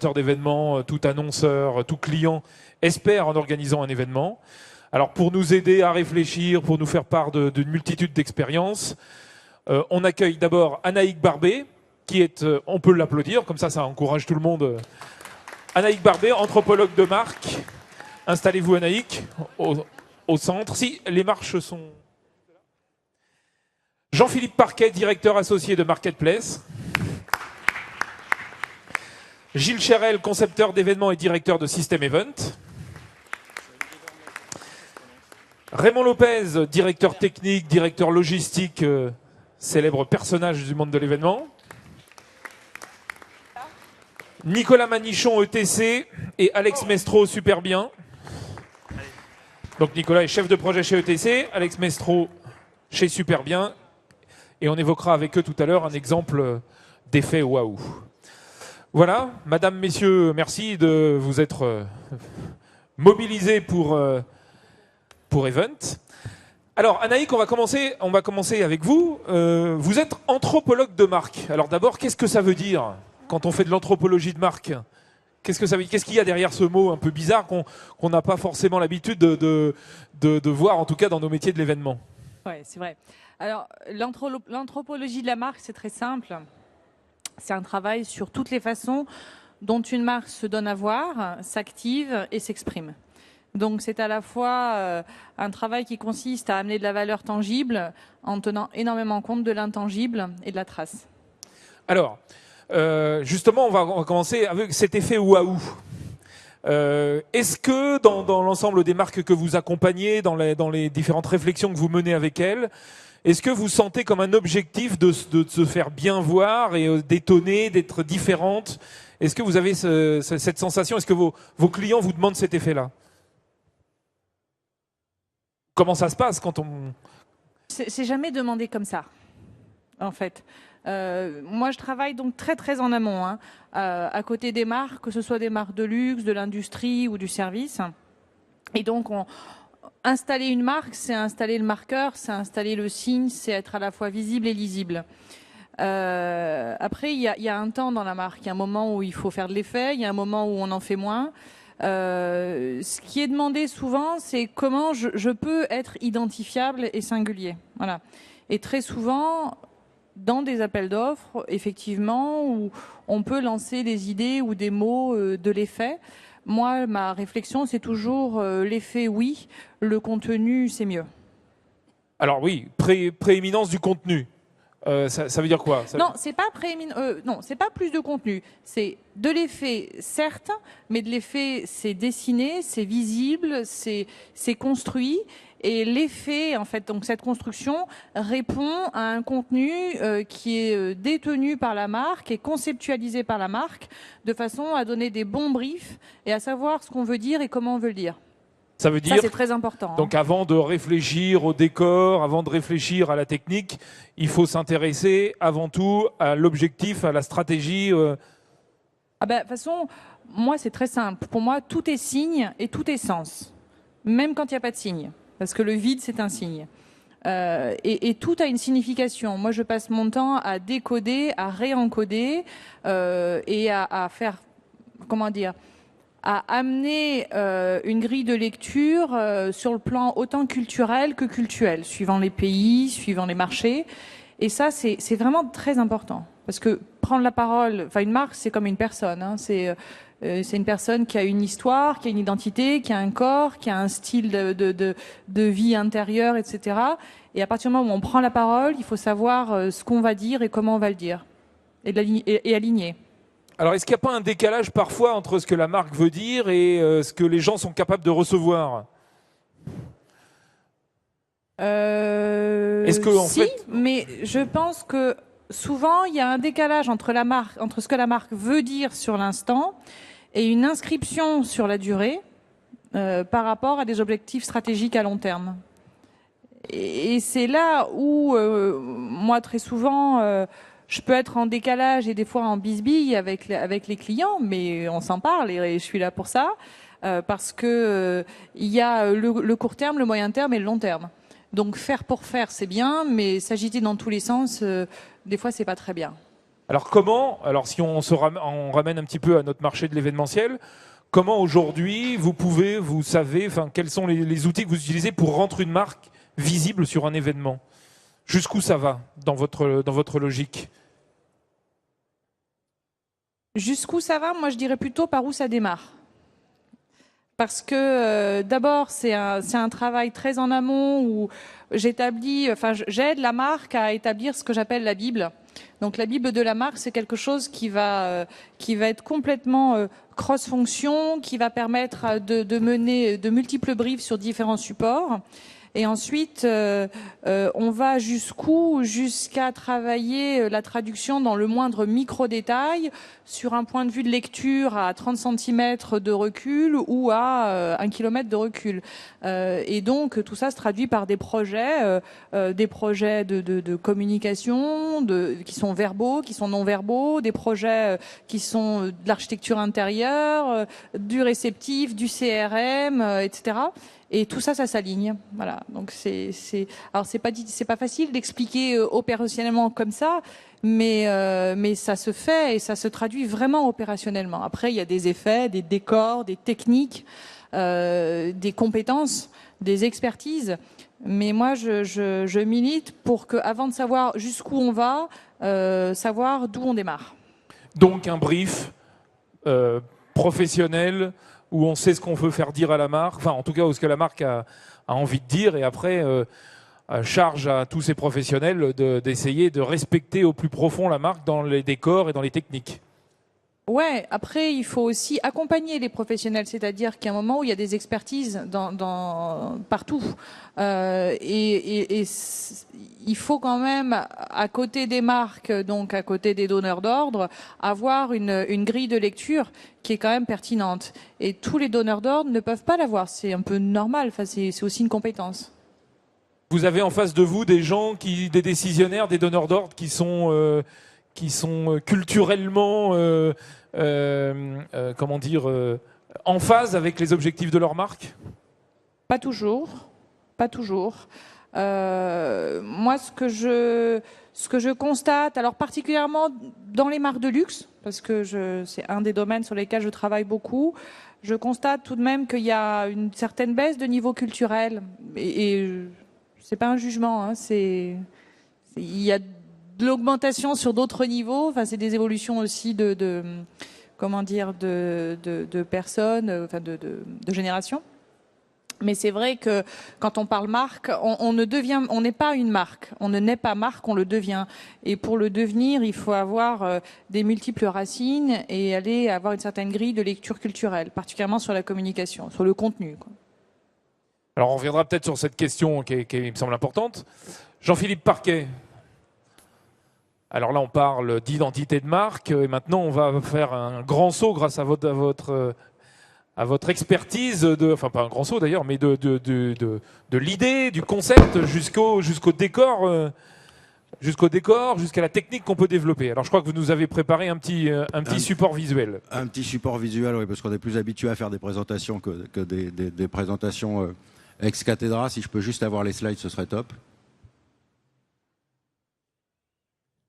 d'événements, tout annonceur, tout client espère en organisant un événement. Alors pour nous aider à réfléchir, pour nous faire part d'une multitude d'expériences, on accueille d'abord Anaïk Barbé, qui est, on peut l'applaudir, comme ça encourage tout le monde. Anaïk Barbé, anthropologue de marque. Installez-vous Anaïk, au centre. Si, les marches sont... Jean-Philippe Parquet, directeur associé de Marketplace. Gilles Chérel, concepteur d'événements et directeur de System Event. Raymond Lopez, directeur technique, directeur logistique, célèbre personnage du monde de l'événement. Nicolas Manichon, ETC, et Alex Mestro, super bien. Donc Nicolas est chef de projet chez ETC, Alex Mestro chez Superbien. Et on évoquera avec eux tout à l'heure un exemple d'effet waouh. Voilà, madame, messieurs, merci de vous être mobilisés pour Event. Alors Anaïk, on va commencer avec vous. Vous êtes anthropologue de marque. Alors d'abord, qu'est-ce que ça veut dire quand on fait de l'anthropologie de marque ? Qu'est-ce que ça veut dire ? Qu'est-ce qu'il y a derrière ce mot un peu bizarre qu'on n'a pas forcément l'habitude de voir, en tout cas dans nos métiers de l'événement ? Oui, c'est vrai. Alors, l'anthropologie de la marque, c'est très simple. C'est un travail sur toutes les façons dont une marque se donne à voir, s'active et s'exprime. Donc, c'est à la fois un travail qui consiste à amener de la valeur tangible en tenant énormément compte de l'intangible et de la trace. Alors, justement, on va commencer avec cet effet waouh. Est-ce que dans l'ensemble des marques que vous accompagnez, dans les différentes réflexions que vous menez avec elles, est-ce que vous sentez comme un objectif de se faire bien voir et d'étonner, d'être différente ? Est-ce que vous avez cette sensation ? Est-ce que vos clients vous demandent cet effet-là ? Comment ça se passe quand on... C'est jamais demandé comme ça, en fait. Moi, je travaille donc très très en amont, à côté des marques, que ce soit des marques de luxe, de l'industrie ou du service. Et donc, installer une marque, c'est installer le marqueur, c'est installer le signe, c'est être à la fois visible et lisible. Après, il y a un temps dans la marque. Il y a un moment où il faut faire de l'effet, il y a un moment où on en fait moins. Ce qui est demandé souvent, c'est comment je peux être identifiable et singulier. Voilà. Et très souvent, dans des appels d'offres, effectivement, où on peut lancer des idées ou des mots de l'effet. Moi, ma réflexion, c'est toujours l'effet oui, le contenu, c'est mieux. Alors oui, prééminence du contenu. Ça veut dire quoi ? Non, c'est pas non, c'est pas plus de contenu. C'est de l'effet, certes, mais de l'effet, c'est dessiné, c'est visible, c'est construit. Et l'effet, en fait, donc cette construction répond à un contenu qui est détenu par la marque et conceptualisé par la marque, de façon à donner des bons briefs et à savoir ce qu'on veut dire et comment on veut le dire. Ça veut dire, c'est très important. Donc avant de réfléchir au décor, avant de réfléchir à la technique, il faut s'intéresser avant tout à l'objectif, à la stratégie. De toute façon, moi c'est très simple. Pour moi, tout est signe et tout est sens. Même quand il n'y a pas de signe. Parce que le vide, c'est un signe. Et tout a une signification. Moi, je passe mon temps à décoder, à réencoder et à faire, comment dire, à amener une grille de lecture sur le plan autant culturel que cultuel, suivant les pays, suivant les marchés. Et ça, c'est vraiment très important. Parce que prendre la parole, enfin une marque, c'est comme une personne. C'est une personne qui a une histoire, qui a une identité, qui a un corps, qui a un style de vie intérieure, etc. Et à partir du moment où on prend la parole, il faut savoir ce qu'on va dire et comment on va le dire. Et aligner. Alors, est-ce qu'il n'y a pas un décalage parfois entre ce que la marque veut dire et ce que les gens sont capables de recevoir ? Est-ce que, mais je pense que souvent, il y a un décalage entre ce que la marque veut dire sur l'instant et une inscription sur la durée par rapport à des objectifs stratégiques à long terme. Et c'est là où, moi, très souvent... je peux être en décalage et des fois en bisbille avec les clients, mais on s'en parle et je suis là pour ça, parce que il y a le court terme, le moyen terme et le long terme. Donc faire pour faire, c'est bien, mais s'agiter dans tous les sens, des fois, c'est pas très bien. Alors comment, alors si on on ramène un petit peu à notre marché de l'événementiel, comment aujourd'hui vous savez, enfin quels sont les outils que vous utilisez pour rendre une marque visible sur un événement? Jusqu'où ça va dans votre logique? Jusqu'où ça va? Moi, je dirais plutôt par où ça démarre. Parce que d'abord, c'est un travail très en amont où j'aide la marque à établir ce que j'appelle la Bible. Donc la Bible de la marque, c'est quelque chose qui va être complètement cross-fonction, qui va permettre de mener de multiples briefs sur différents supports. Et ensuite, on va jusqu'à travailler la traduction dans le moindre micro-détail, sur un point de vue de lecture à 30 cm de recul ou à 1 km de recul. Et donc, tout ça se traduit par des projets de communication, qui sont verbaux, qui sont non-verbaux, des projets qui sont de l'architecture intérieure, du réceptif, du CRM, etc. Et tout ça, ça s'aligne. Voilà. Donc alors c'est pas facile d'expliquer opérationnellement comme ça, mais ça se fait et ça se traduit vraiment opérationnellement. Après, il y a des effets, des décors, des techniques, des compétences, des expertises. Mais moi, je milite pour que, avant de savoir jusqu'où on va, savoir d'où on démarre. Donc un brief professionnel, où on sait ce qu'on veut faire dire à la marque, enfin en tout cas où ce que la marque a envie de dire, et après charge à tous ces professionnels d'essayer de respecter au plus profond la marque dans les décors et dans les techniques. Ouais, après il faut aussi accompagner les professionnels, c'est-à-dire qu'il y a un moment où il y a des expertises partout, et il faut quand même, à côté des marques, donc à côté des donneurs d'ordre, avoir une grille de lecture qui est quand même pertinente. Et tous les donneurs d'ordre ne peuvent pas l'avoir, c'est un peu normal, enfin, c'est aussi une compétence. Vous avez en face de vous des gens, des décisionnaires, des donneurs d'ordre qui sont culturellement, comment dire, en phase avec les objectifs de leur marque? Pas toujours, pas toujours. Moi, ce que je constate, alors particulièrement dans les marques de luxe, parce que c'est un des domaines sur lesquels je travaille beaucoup, je constate tout de même qu'il y a une certaine baisse de niveau culturel. Et c'est pas un jugement, hein, il y a de l'augmentation sur d'autres niveaux. Enfin, c'est des évolutions aussi de personnes, enfin de générations. Mais c'est vrai que quand on parle marque, on n'est pas une marque. On ne naît pas marque, on le devient. Et pour le devenir, il faut avoir des multiples racines et aller avoir une certaine grille de lecture culturelle, particulièrement sur la communication, sur le contenu, quoi. Alors on reviendra peut-être sur cette question qui me semble importante. Jean-Philippe Parquet. Alors là, on parle d'identité de marque et maintenant on va faire un grand saut grâce à votre expertise, enfin pas un grand saut d'ailleurs, mais de l'idée, du concept jusqu'au décor, jusqu'à la technique qu'on peut développer. Alors je crois que vous nous avez préparé un petit support visuel. Un petit support visuel, oui, parce qu'on est plus habitué à faire des présentations que des présentations ex cathedra. Si je peux juste avoir les slides, ce serait top.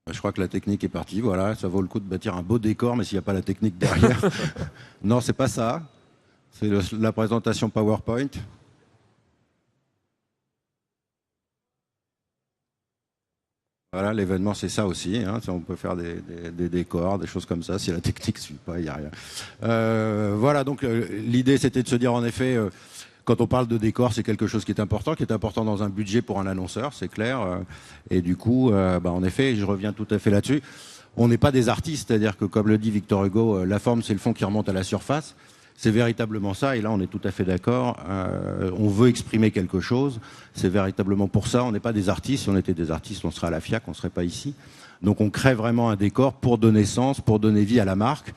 Je crois que la technique est partie. Voilà, ça vaut le coup de bâtir un beau décor, mais s'il n'y a pas la technique derrière. Non, c'est pas ça. C'est la présentation PowerPoint. Voilà, l'événement, c'est ça aussi. Hein. On peut faire des décors, des choses comme ça. Si la technique ne suit pas, il n'y a rien. Voilà, donc l'idée, c'était de se dire, en effet, quand on parle de décor, c'est quelque chose qui est important dans un budget pour un annonceur, c'est clair. Et du coup, en effet, je reviens tout à fait là-dessus. On n'est pas des artistes, c'est-à-dire que, comme le dit Victor Hugo, la forme, c'est le fond qui remonte à la surface. C'est véritablement ça, et là on est tout à fait d'accord. On veut exprimer quelque chose, c'est véritablement pour ça. On n'est pas des artistes. Si on était des artistes, on serait à la FIAC, on ne serait pas ici. Donc on crée vraiment un décor pour donner sens, pour donner vie à la marque.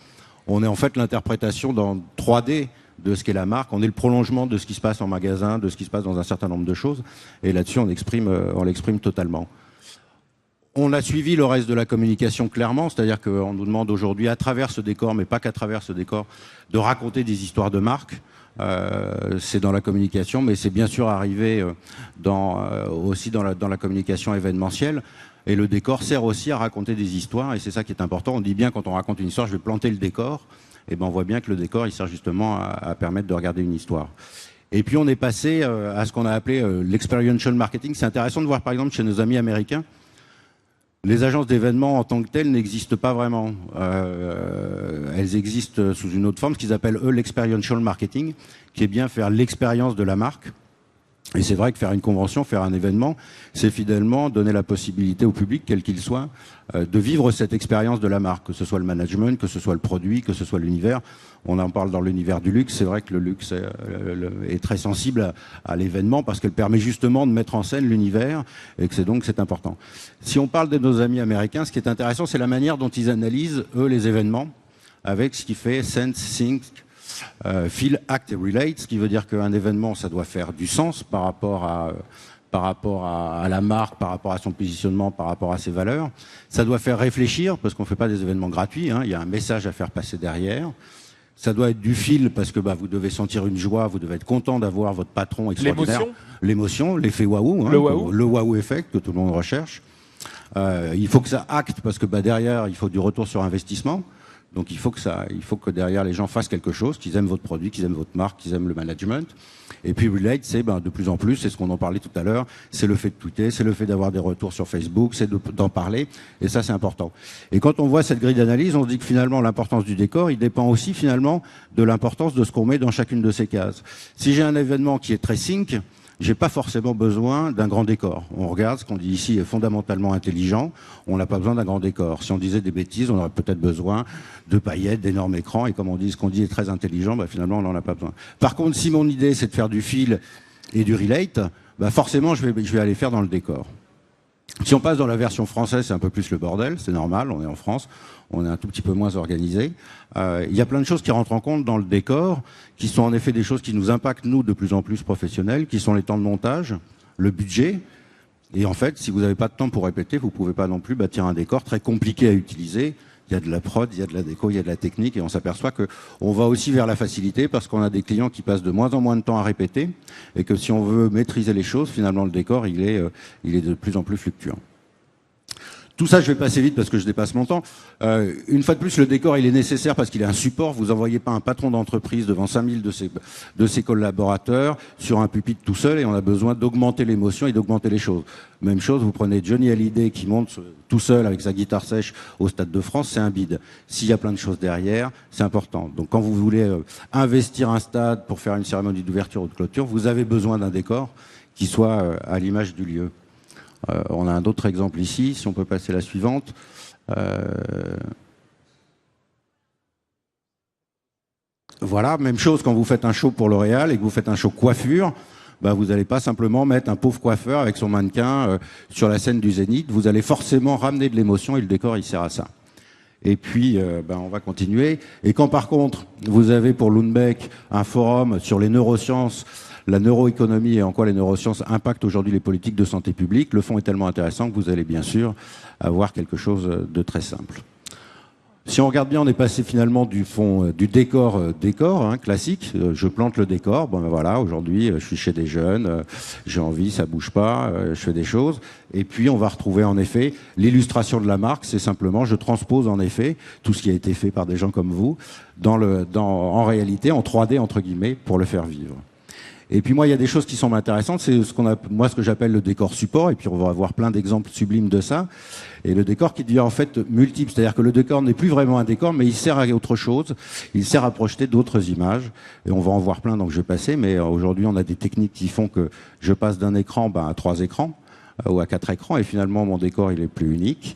On est en fait l'interprétation dans 3D de ce qu'est la marque. On est le prolongement de ce qui se passe en magasin, de ce qui se passe dans un certain nombre de choses. Et là-dessus, on l'exprime totalement. On a suivi le reste de la communication clairement, c'est-à-dire qu'on nous demande aujourd'hui, à travers ce décor, mais pas qu'à travers ce décor, de raconter des histoires de marque. C'est dans la communication, mais c'est bien sûr arrivé aussi dans la communication événementielle. Et le décor sert aussi à raconter des histoires, et c'est ça qui est important. On dit bien quand on raconte une histoire, je vais planter le décor. Et ben on voit bien que le décor, il sert justement à permettre de regarder une histoire. Et puis on est passé à ce qu'on a appelé l'experiential marketing. C'est intéressant de voir par exemple chez nos amis américains, les agences d'événements en tant que telles n'existent pas vraiment. Elles existent sous une autre forme, ce qu'ils appellent eux l'experiential marketing, qui est bien faire l'expérience de la marque. Et c'est vrai que faire une convention, faire un événement, c'est fidèlement donner la possibilité au public, quel qu'il soit, de vivre cette expérience de la marque, que ce soit le management, que ce soit le produit, que ce soit l'univers. On en parle dans l'univers du luxe. C'est vrai que le luxe est très sensible à l'événement parce qu'elle permet justement de mettre en scène l'univers et que c'est important. Si on parle de nos amis américains, ce qui est intéressant, c'est la manière dont ils analysent, eux, les événements, avec ce qui fait Sense, Think, Feel, Act et Relate, ce qui veut dire qu'un événement, ça doit faire du sens par rapport à la marque, par rapport à son positionnement, par rapport à ses valeurs. Ça doit faire réfléchir, parce qu'on ne fait pas des événements gratuits, hein, il y a un message à faire passer derrière. Ça doit être du feel, parce que vous devez sentir une joie, vous devez être content d'avoir votre patron extraordinaire. L'émotion, l'effet waouh, hein, le waouh effect que tout le monde recherche. Il faut que ça acte, parce que derrière, il faut du retour sur investissement. Donc il faut que derrière les gens fassent quelque chose, qu'ils aiment votre produit, qu'ils aiment votre marque, qu'ils aiment le management. Et puis relate, c'est de plus en plus, c'est ce qu'on en parlait tout à l'heure, c'est le fait de tweeter, c'est le fait d'avoir des retours sur Facebook, c'est d'en parler, et ça c'est important. Et quand on voit cette grille d'analyse, on se dit que finalement l'importance du décor, il dépend aussi finalement de l'importance de ce qu'on met dans chacune de ces cases. Si j'ai un événement qui est très sync, j'ai pas forcément besoin d'un grand décor. On regarde, ce qu'on dit ici est fondamentalement intelligent, on n'a pas besoin d'un grand décor. Si on disait des bêtises, on aurait peut-être besoin de paillettes, d'énormes écrans, et comme on dit, ce qu'on dit est très intelligent, finalement on n'en a pas besoin. Par contre, si mon idée c'est de faire du feel et du relate, forcément je vais aller faire dans le décor. Si on passe dans la version française, c'est un peu plus le bordel, c'est normal, on est en France, on est un tout petit peu moins organisé. Il y a plein de choses qui rentrent en compte dans le décor, qui sont en effet des choses qui nous impactent, nous, de plus en plus professionnels, qui sont les temps de montage, le budget. Et en fait, si vous n'avez pas de temps pour répéter, vous ne pouvez pas non plus bâtir un décor très compliqué à utiliser. Il y a de la prod, il y a de la déco, il y a de la technique, et on s'aperçoit qu'on va aussi vers la facilité parce qu'on a des clients qui passent de moins en moins de temps à répéter, et que si on veut maîtriser les choses, finalement le décor, il est de plus en plus fluctuant. Tout ça, je vais passer vite parce que je dépasse mon temps. Une fois de plus, le décor, il est nécessaire parce qu'il est un support. Vous envoyez pas un patron d'entreprise devant 5000 de ses collaborateurs sur un pupitre tout seul, et on a besoin d'augmenter l'émotion et d'augmenter les choses. Même chose, vous prenez Johnny Hallyday qui monte tout seul avec sa guitare sèche au Stade de France, c'est un bide. S'il y a plein de choses derrière, c'est important. Donc quand vous voulez investir un stade pour faire une cérémonie d'ouverture ou de clôture, vous avez besoin d'un décor qui soit à l'image du lieu. On a un autre exemple ici, si on peut passer la suivante. Voilà, même chose quand vous faites un show pour L'Oréal et que vous faites un show coiffure, vous n'allez pas simplement mettre un pauvre coiffeur avec son mannequin sur la scène du Zénith, vous allez forcément ramener de l'émotion et le décor il sert à ça. Et puis, on va continuer. Et quand par contre, vous avez pour Lundbeck un forum sur les neurosciences, la neuroéconomie et en quoi les neurosciences impactent aujourd'hui les politiques de santé publique, le fond est tellement intéressant que vous allez bien sûr avoir quelque chose de très simple. Si on regarde bien, on est passé finalement du fond, du décor, classique. Je plante le décor. Voilà, aujourd'hui, je suis chez des jeunes, j'ai envie, ça bouge pas, je fais des choses. Et puis, on va retrouver en effet l'illustration de la marque. C'est simplement, je transpose en effet tout ce qui a été fait par des gens comme vous en réalité, en 3D entre guillemets, pour le faire vivre. Et puis moi, il y a des choses qui sont intéressantes, c'est ce que j'appelle le décor support, et puis on va avoir plein d'exemples sublimes de ça. Et le décor qui devient en fait multiple, c'est-à-dire que le décor n'est plus vraiment un décor, mais il sert à autre chose, il sert à projeter d'autres images, et on va en voir plein, donc je vais passer, mais aujourd'hui on a des techniques qui font que je passe d'un écran à 3 écrans, ou à 4 écrans, et finalement mon décor il est plus unique.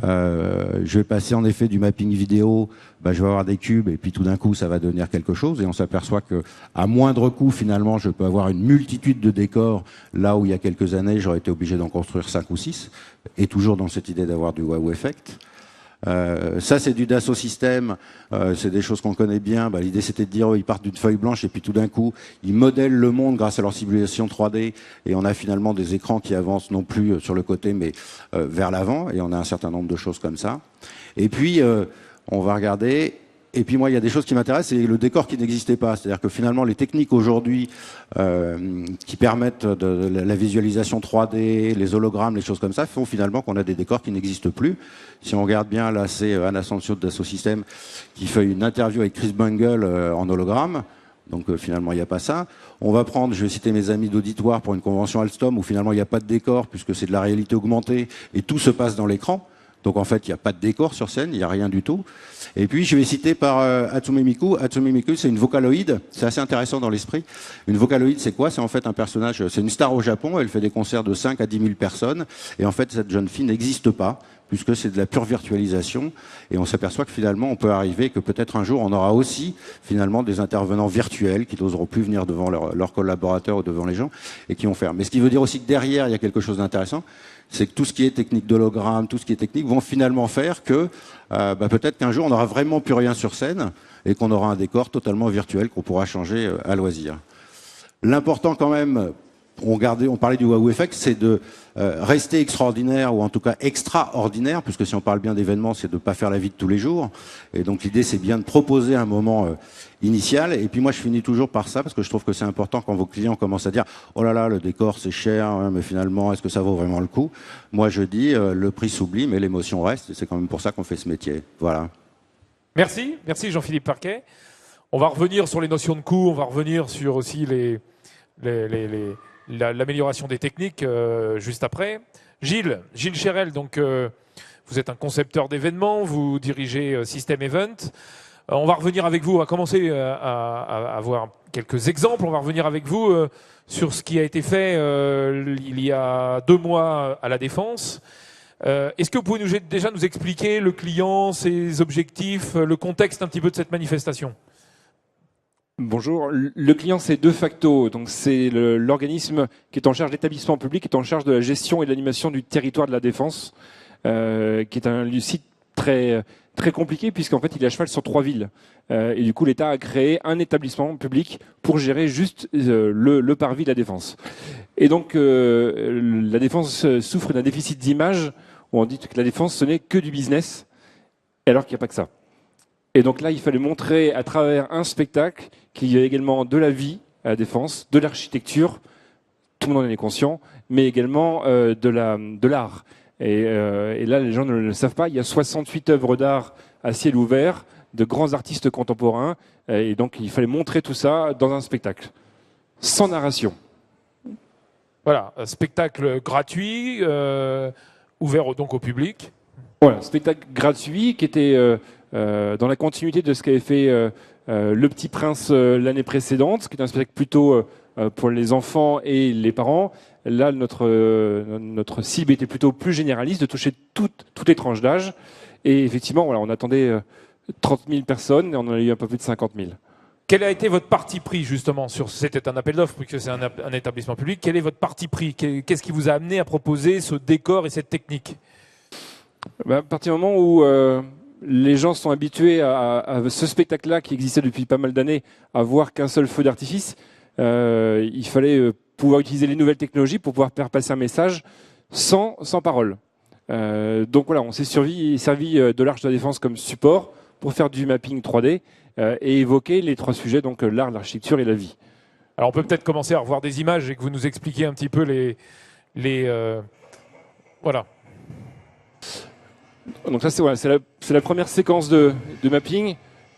Je vais passer en effet du mapping vidéo, je vais avoir des cubes et puis tout d'un coup ça va devenir quelque chose, et on s'aperçoit que à moindre coût finalement je peux avoir une multitude de décors là où il y a quelques années j'aurais été obligé d'en construire 5 ou 6, et toujours dans cette idée d'avoir du wow effect. Ça, c'est du Dassault Systèmes, c'est des choses qu'on connaît bien. L'idée, c'était de dire, ils partent d'une feuille blanche et puis tout d'un coup, ils modèlent le monde grâce à leur simulation 3D et on a finalement des écrans qui avancent non plus sur le côté, mais vers l'avant, et on a un certain nombre de choses comme ça. Et puis, on va regarder... Et puis moi, il y a des choses qui m'intéressent, c'est le décor qui n'existait pas. C'est-à-dire que finalement, les techniques aujourd'hui qui permettent de la visualisation 3D, les hologrammes, les choses comme ça, font finalement qu'on a des décors qui n'existent plus. Si on regarde bien, là, c'est Anna Sancio de Dassault Systèmes qui fait une interview avec Chris Bungle en hologramme. Donc finalement, il n'y a pas ça. On va prendre, je vais citer mes amis d'auditoire pour une convention Alstom, où finalement, il n'y a pas de décor, puisque c'est de la réalité augmentée, et tout se passe dans l'écran. Donc en fait, il n'y a pas de décor sur scène, il n'y a rien du tout. Et puis je vais citer par Hatsune Miku. Hatsune Miku, c'est une vocaloïde. C'est assez intéressant dans l'esprit. Une vocaloïde, c'est quoi? C'est en fait un personnage, c'est une star au Japon. Elle fait des concerts de 5 à 10 000 personnes. Et en fait, cette jeune fille n'existe pas, puisque c'est de la pure virtualisation. Et on s'aperçoit que finalement, on peut arriver que peut-être un jour, on aura aussi finalement des intervenants virtuels qui n'oseront plus venir devant leurs collaborateurs ou devant les gens et qui vont faire. Mais ce qui veut dire aussi que derrière, il y a quelque chose d'intéressant. C'est que tout ce qui est technique d'hologramme, tout ce qui est technique, vont finalement faire que peut-être qu'un jour, on n'aura vraiment plus rien sur scène et qu'on aura un décor totalement virtuel qu'on pourra changer à loisir. L'important quand même, on parlait du wow effect, c'est de rester extraordinaire ou en tout cas extraordinaire, puisque si on parle bien d'événements, c'est de ne pas faire la vie de tous les jours. Et donc l'idée, c'est bien de proposer un moment initial. Et puis moi, je finis toujours par ça, parce que je trouve que c'est important quand vos clients commencent à dire « Oh là là, le décor, c'est cher, hein, mais finalement, est-ce que ça vaut vraiment le coup ?» Moi, je dis le prix s'oublie, mais l'émotion reste. Et c'est quand même pour ça qu'on fait ce métier. Voilà. Merci Jean-Philippe Parquet. On va revenir sur les notions de coût, on va revenir sur aussi l'amélioration des techniques juste après. Gilles Chérel, donc vous êtes un concepteur d'événements, vous dirigez System Event. On va revenir avec vous, on va commencer à voir quelques exemples. On va revenir avec vous sur ce qui a été fait il y a 2 mois à la Défense. Est-ce que vous pouvez déjà nous expliquer le client, ses objectifs, le contexte un petit peu de cette manifestation ? Bonjour. Le client, c'est De Facto. Donc, c'est l'organisme qui est en charge, l'établissement public qui est en charge de la gestion et de l'animation du territoire de la Défense, qui est un site très compliqué puisqu'en fait, il est à cheval sur 3 villes. Et du coup, l'État a créé un établissement public pour gérer juste le parvis de la Défense. Et donc, la Défense souffre d'un déficit d'image où on dit que la Défense, ce n'est que du business, alors qu'il n'y a pas que ça. Et donc là, il fallait montrer à travers un spectacle qu'il y a également de la vie à la Défense, de l'architecture, tout le monde en est conscient, mais également de l'art. Et là, les gens ne le savent pas, il y a 68 œuvres d'art à ciel ouvert, de grands artistes contemporains, et donc il fallait montrer tout ça dans un spectacle, sans narration. Voilà, un spectacle gratuit, ouvert donc au public. Voilà, spectacle gratuit qui était dans la continuité de ce qu'avait fait Le Petit Prince l'année précédente, qui est un spectacle plutôt pour les enfants et les parents. Là, notre cible était plutôt plus généraliste, de toucher toutes les tranches d'âge. Et effectivement, voilà, on attendait 30 000 personnes et on en a eu un peu plus de 50 000. Quel a été votre parti pris justement c'était un appel d'offres puisque c'est un établissement public. Quel est votre parti pris? Qu'est-ce qui vous a amené à proposer ce décor et cette technique? À partir du moment où les gens sont habitués à ce spectacle-là qui existait depuis pas mal d'années, à voir qu'un seul feu d'artifice, il fallait pouvoir utiliser les nouvelles technologies pour pouvoir faire passer un message sans parole. Donc voilà, on s'est servi de l'Arche de la Défense comme support pour faire du mapping 3D et évoquer les 3 sujets, donc l'art, l'architecture et la vie. Alors on peut peut-être commencer à revoir des images et que vous nous expliquiez un petit peu voilà. Donc ça, c'est la première séquence de mapping.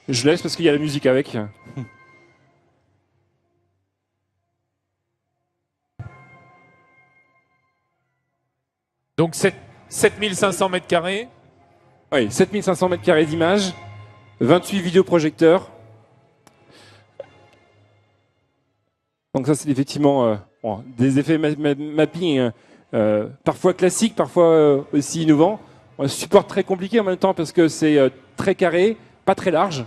Je laisse parce qu'il y a la musique avec. Donc 7500 mètres carrés. Oui, 7500 mètres carrés d'images, 28 vidéoprojecteurs. Donc ça, c'est effectivement des effets mapping parfois classiques, parfois aussi innovants. Un support très compliqué en même temps parce que c'est très carré, pas très large.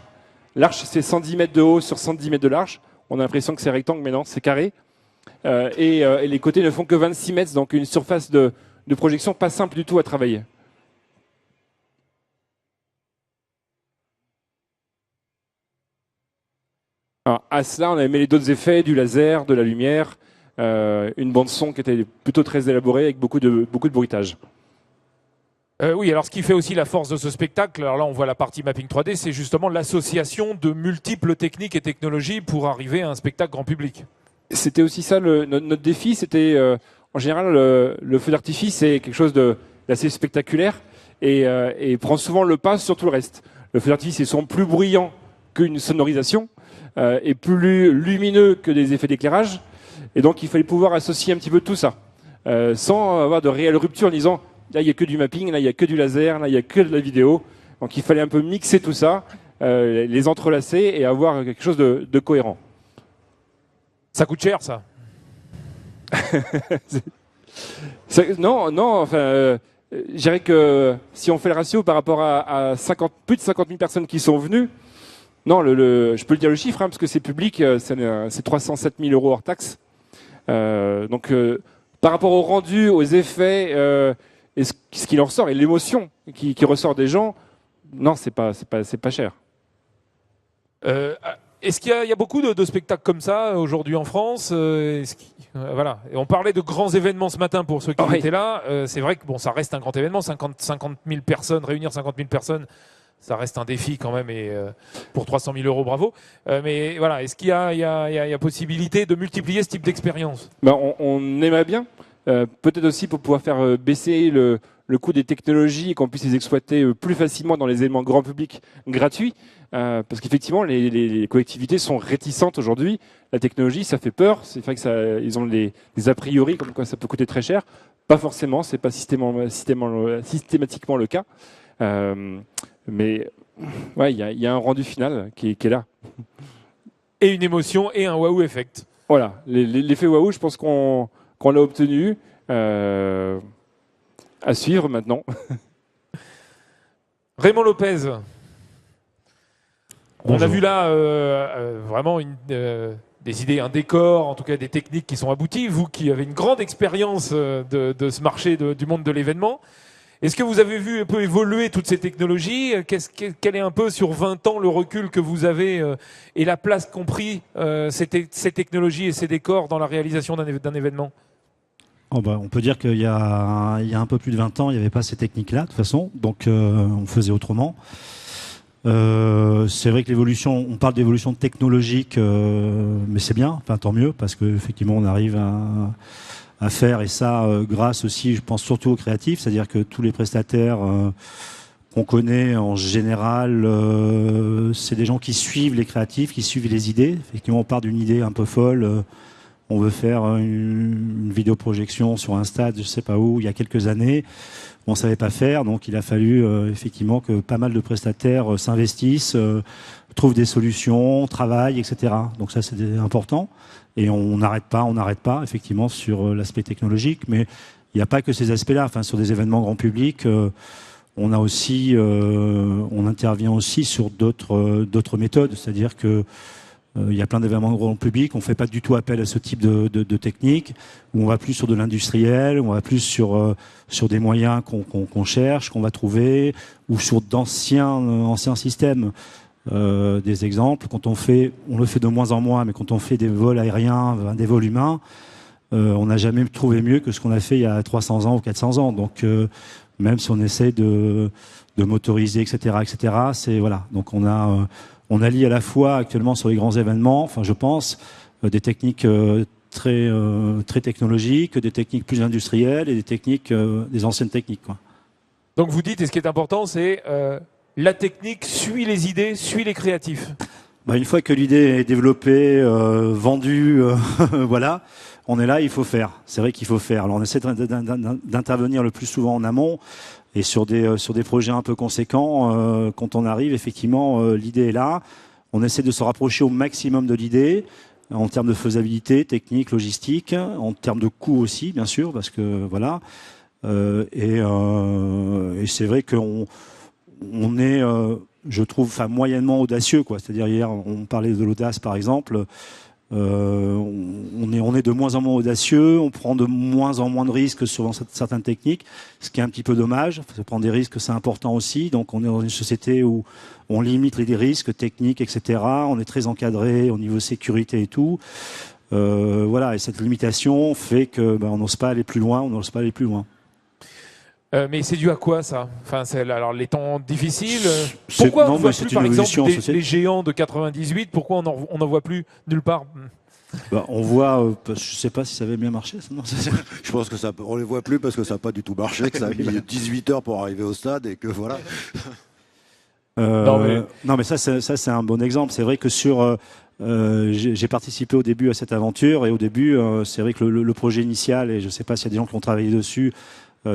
L'arche, c'est 110 mètres de haut sur 110 mètres de large. On a l'impression que c'est rectangle, mais non, c'est carré. Et les côtés ne font que 26 mètres, donc une surface de projection pas simple du tout à travailler. Alors, à cela, on avait mêlé d'autres effets, du laser, de la lumière, une bande son qui était plutôt très élaborée avec beaucoup de bruitage. Oui, alors ce qui fait aussi la force de ce spectacle, alors là on voit la partie mapping 3D, c'est justement l'association de multiples techniques et technologies pour arriver à un spectacle grand public. C'était aussi ça notre défi, c'était en général le feu d'artifice, c'est quelque chose d'assez spectaculaire et prend souvent le pas sur tout le reste. Le feu d'artifice est souvent plus bruyant qu'une sonorisation et plus lumineux que des effets d'éclairage, et donc il fallait pouvoir associer un petit peu tout ça sans avoir de réelle rupture en disant là il n'y a que du mapping, là il n'y a que du laser, là il n'y a que de la vidéo. Donc il fallait un peu mixer tout ça, les entrelacer et avoir quelque chose de cohérent. Ça coûte cher, ça. Non, enfin, je dirais que si on fait le ratio par rapport à plus de 50 000 personnes qui sont venues, non, je peux le dire le chiffre, hein, parce que c'est public, c'est 307 000 euros hors taxe. Donc, par rapport au rendu, aux effets, et ce qui en ressort, et l'émotion qui ressort des gens, non, c'est pas cher. Est-ce qu'il y a beaucoup de spectacles comme ça aujourd'hui en France voilà. Et on parlait de grands événements ce matin pour ceux qui étaient là. C'est vrai que bon, ça reste un grand événement, 50 000 personnes, réunir 50 000 personnes, ça reste un défi quand même. Et pour 300 000 euros, bravo. Mais voilà, est-ce qu'il y a possibilité de multiplier ce type d'expérience? On aimerait bien. Peut-être aussi pour pouvoir faire baisser le coût des technologies et qu'on puisse les exploiter plus facilement dans les éléments grand public gratuits. Parce qu'effectivement, les collectivités sont réticentes aujourd'hui. La technologie, ça fait peur. C'est vrai que ils ont des a priori comme quoi ça peut coûter très cher. Pas forcément, c'est pas systématiquement le cas. Mais ouais, il y a un rendu final qui est là. Et une émotion et un waouh effect. Voilà, l'effet waouh, je pense qu'on l'a obtenu. À suivre maintenant. Raymond Lopez. Bonjour. On a vu là vraiment des idées, un décor, en tout cas des techniques qui sont abouties. Vous qui avez une grande expérience de ce marché du monde de l'événement, est-ce que vous avez vu un peu évoluer toutes ces technologies? Quel est un peu sur 20 ans le recul que vous avez et la place qu'ont pris ces technologies et ces décors dans la réalisation d'un événement? On peut dire qu'il y a un peu plus de 20 ans, il n'y avait pas ces techniques-là, de toute façon, donc on faisait autrement. C'est vrai que l'évolution, on parle d'évolution technologique, mais c'est bien, enfin tant mieux, parce qu'effectivement on arrive à faire, et ça grâce aussi, je pense surtout aux créatifs, c'est-à-dire que tous les prestataires qu'on connaît en général, c'est des gens qui suivent les créatifs, qui suivent les idées. Effectivement, on part d'une idée un peu folle. On veut faire une vidéoprojection sur un stade, je sais pas où, il y a quelques années. On savait pas faire, donc il a fallu effectivement que pas mal de prestataires s'investissent, trouvent des solutions, travaillent, etc. Donc ça, c'est important. Et on n'arrête pas, effectivement, sur l'aspect technologique. Mais il n'y a pas que ces aspects-là. Enfin, sur des événements grand public, on intervient aussi sur d'autres méthodes. C'est-à-dire que il y a plein d'événements grand public, on ne fait pas du tout appel à ce type de technique, où on va plus sur de l'industriel, on va plus sur des moyens qu'on cherche, qu'on va trouver, ou sur anciens systèmes. Des exemples, on le fait de moins en moins, mais quand on fait des vols aériens, des vols humains, on n'a jamais trouvé mieux que ce qu'on a fait il y a 300 ans ou 400 ans. Donc même si on essaie de motoriser, etc., c'est voilà. Donc on allie à la fois actuellement sur les grands événements, enfin je pense, des techniques très technologiques, des techniques plus industrielles et des techniques, des anciennes techniques, quoi. Donc vous dites, et ce qui est important, c'est la technique suit les idées, suit les créatifs. Une fois que l'idée est développée, vendue, voilà, on est là, il faut faire. C'est vrai qu'il faut faire. Alors on essaie d'intervenir le plus souvent en amont. Et sur des projets un peu conséquents, quand on arrive, effectivement, l'idée est là. On essaie de se rapprocher au maximum de l'idée, en termes de faisabilité, technique, logistique, en termes de coût aussi, bien sûr, parce que voilà. Et c'est vrai qu'on est, je trouve, moyennement audacieux, quoi. C'est-à-dire hier, on parlait de l'audace, par exemple. On est de moins en moins audacieux, on prend de moins en moins de risques sur certaines techniques, ce qui est un petit peu dommage. Prendre des risques, c'est important aussi. Donc on est dans une société où on limite les risques techniques, etc. On est très encadré au niveau sécurité et tout. Voilà, et cette limitation fait que on n'ose pas aller plus loin, on n'ose pas aller plus loin. Mais c'est dû à quoi ça? Enfin, alors les temps difficiles. Pourquoi on ne voit plus, par exemple, les géants de 98? Pourquoi on n'en voit plus nulle part? On voit, je ne sais pas si ça avait bien marché. Ça, non, je pense que on les voit plus parce que ça n'a pas du tout marché, que ça a mis 18 heures pour arriver au stade et que voilà. Non mais ça c'est un bon exemple. C'est vrai que j'ai participé au début à cette aventure et au début c'est vrai que le projet initial, et je ne sais pas s'il y a des gens qui ont travaillé dessus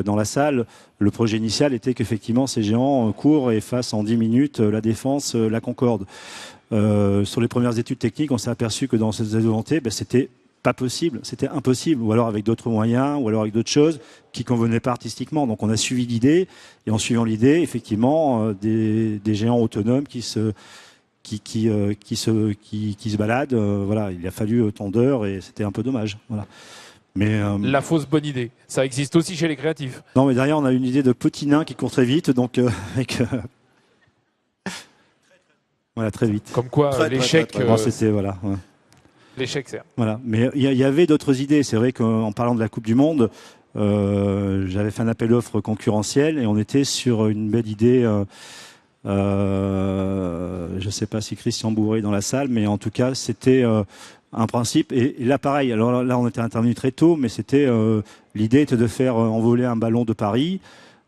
dans la salle, le projet initial était qu'effectivement ces géants courent et fassent en 10 minutes la Défense, la Concorde. Sur les premières études techniques, on s'est aperçu que dans cette volonté, c'était pas possible, c'était impossible, ou alors avec d'autres moyens, ou alors avec d'autres choses qui convenaient pas artistiquement. Donc on a suivi l'idée, et en suivant l'idée, effectivement, des géants autonomes qui se baladent. Voilà, il a fallu tant d'heures et c'était un peu dommage. Voilà. Mais la fausse bonne idée, ça existe aussi chez les créatifs. Non, mais derrière on a une idée de petit nain qui court très vite, donc voilà, très vite. Comme quoi, l'échec. C'était voilà. Ouais. L'échec, c'est. Voilà, mais il y avait d'autres idées. C'est vrai qu'en parlant de la Coupe du Monde, j'avais fait un appel d'offres concurrentiel et on était sur une belle idée. Je ne sais pas si Christian Bourré est dans la salle, mais en tout cas, c'était un principe. Et là, pareil. Alors là, on était intervenu très tôt, mais c'était l'idée était de faire envoler un ballon de Paris,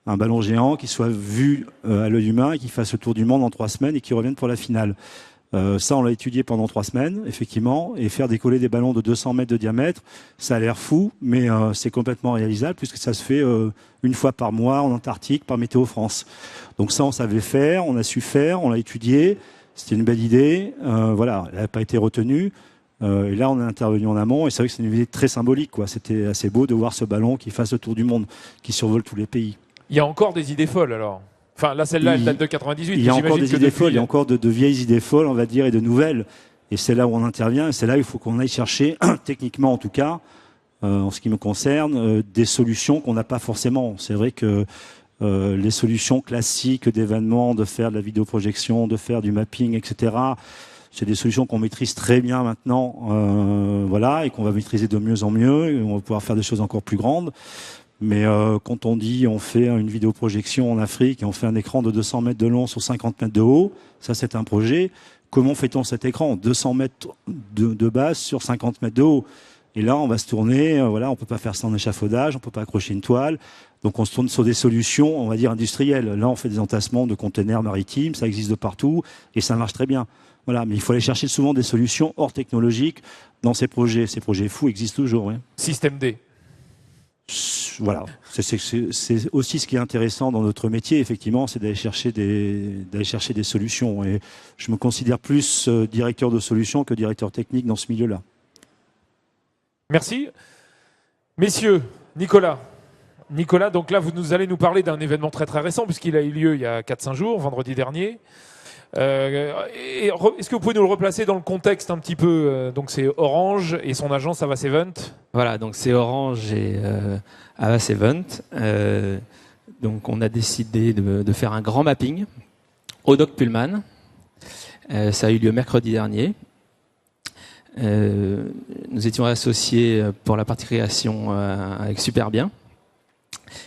un ballon géant qui soit vu à l'œil humain et qui fasse le tour du monde en 3 semaines et qui revienne pour la finale. Ça, on l'a étudié pendant 3 semaines, effectivement, et faire décoller des ballons de 200 mètres de diamètre, ça a l'air fou, mais c'est complètement réalisable puisque ça se fait une fois par mois en Antarctique par Météo France. Donc ça, on savait faire, on a su faire, on l'a étudié, c'était une belle idée, voilà, elle n'a pas été retenue. Et là, on est intervenu en amont, et c'est vrai que c'est une idée très symbolique, quoi. C'était assez beau de voir ce ballon qui fasse le tour du monde, qui survole tous les pays. Il y a encore des idées folles, alors. Enfin, là, celle-là, elle date de 98. Il y a encore des idées folles, il y a encore de vieilles idées folles, on va dire, et de nouvelles. Et c'est là où on intervient, et c'est là où il faut qu'on aille chercher, techniquement en tout cas, en ce qui me concerne, des solutions qu'on n'a pas forcément. C'est vrai que les solutions classiques d'événements, de faire de la vidéoprojection, de faire du mapping, etc., c'est des solutions qu'on maîtrise très bien maintenant, voilà, et qu'on va maîtriser de mieux en mieux, et on va pouvoir faire des choses encore plus grandes. Mais quand on dit on fait une vidéoprojection en Afrique et on fait un écran de 200 mètres de long sur 50 mètres de haut, ça c'est un projet. Comment fait-on cet écran? 200 mètres de base sur 50 mètres de haut. Et là, on va se tourner, voilà, on peut pas faire ça en échafaudage, on peut pas accrocher une toile. Donc on se tourne sur des solutions, on va dire industrielles. Là, on fait des entassements de containers maritimes, ça existe de partout et ça marche très bien. Voilà, mais il faut aller chercher souvent des solutions hors technologiques dans ces projets. Ces projets fous existent toujours. Oui. Système D. Voilà, c'est aussi ce qui est intéressant dans notre métier, effectivement, c'est d'aller chercher des solutions. Et je me considère plus directeur de solutions que directeur technique dans ce milieu-là. Merci. Messieurs, Nicolas, donc là, vous allez nous parler d'un événement très très récent, puisqu'il a eu lieu il y a 4-5 jours, vendredi dernier. Est-ce que vous pouvez nous le replacer dans le contexte un petit peu? Donc c'est Orange et son agence Avast Event. Voilà, donc c'est Orange et Avast Event. Donc on a décidé de faire un grand mapping au Dock Pullman. Ça a eu lieu mercredi dernier. Nous étions associés pour la partie création avec Superbien.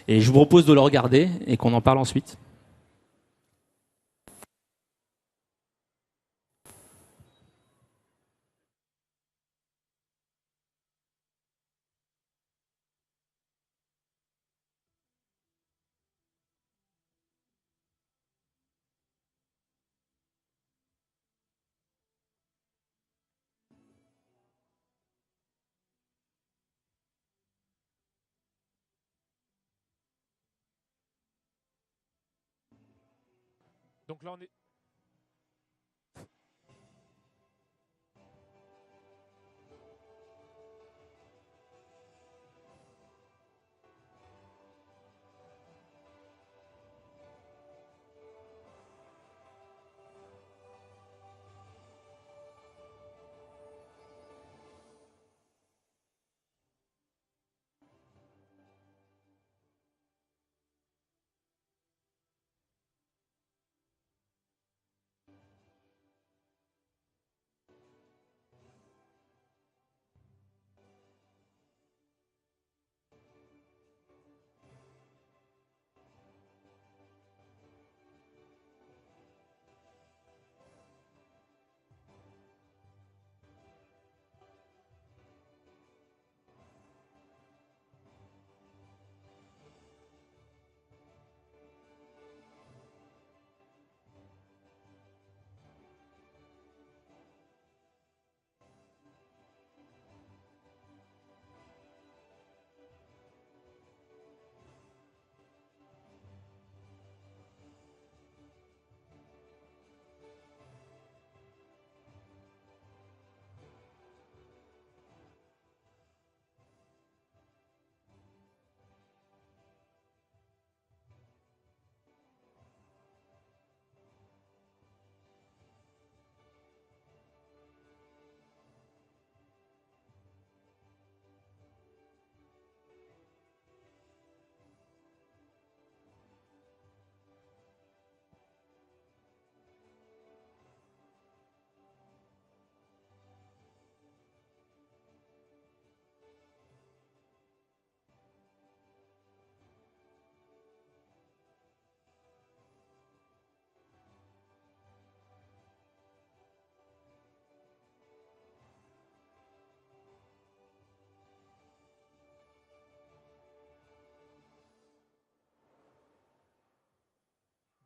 Et je vous propose de le regarder et qu'on en parle ensuite. Donc là, on est...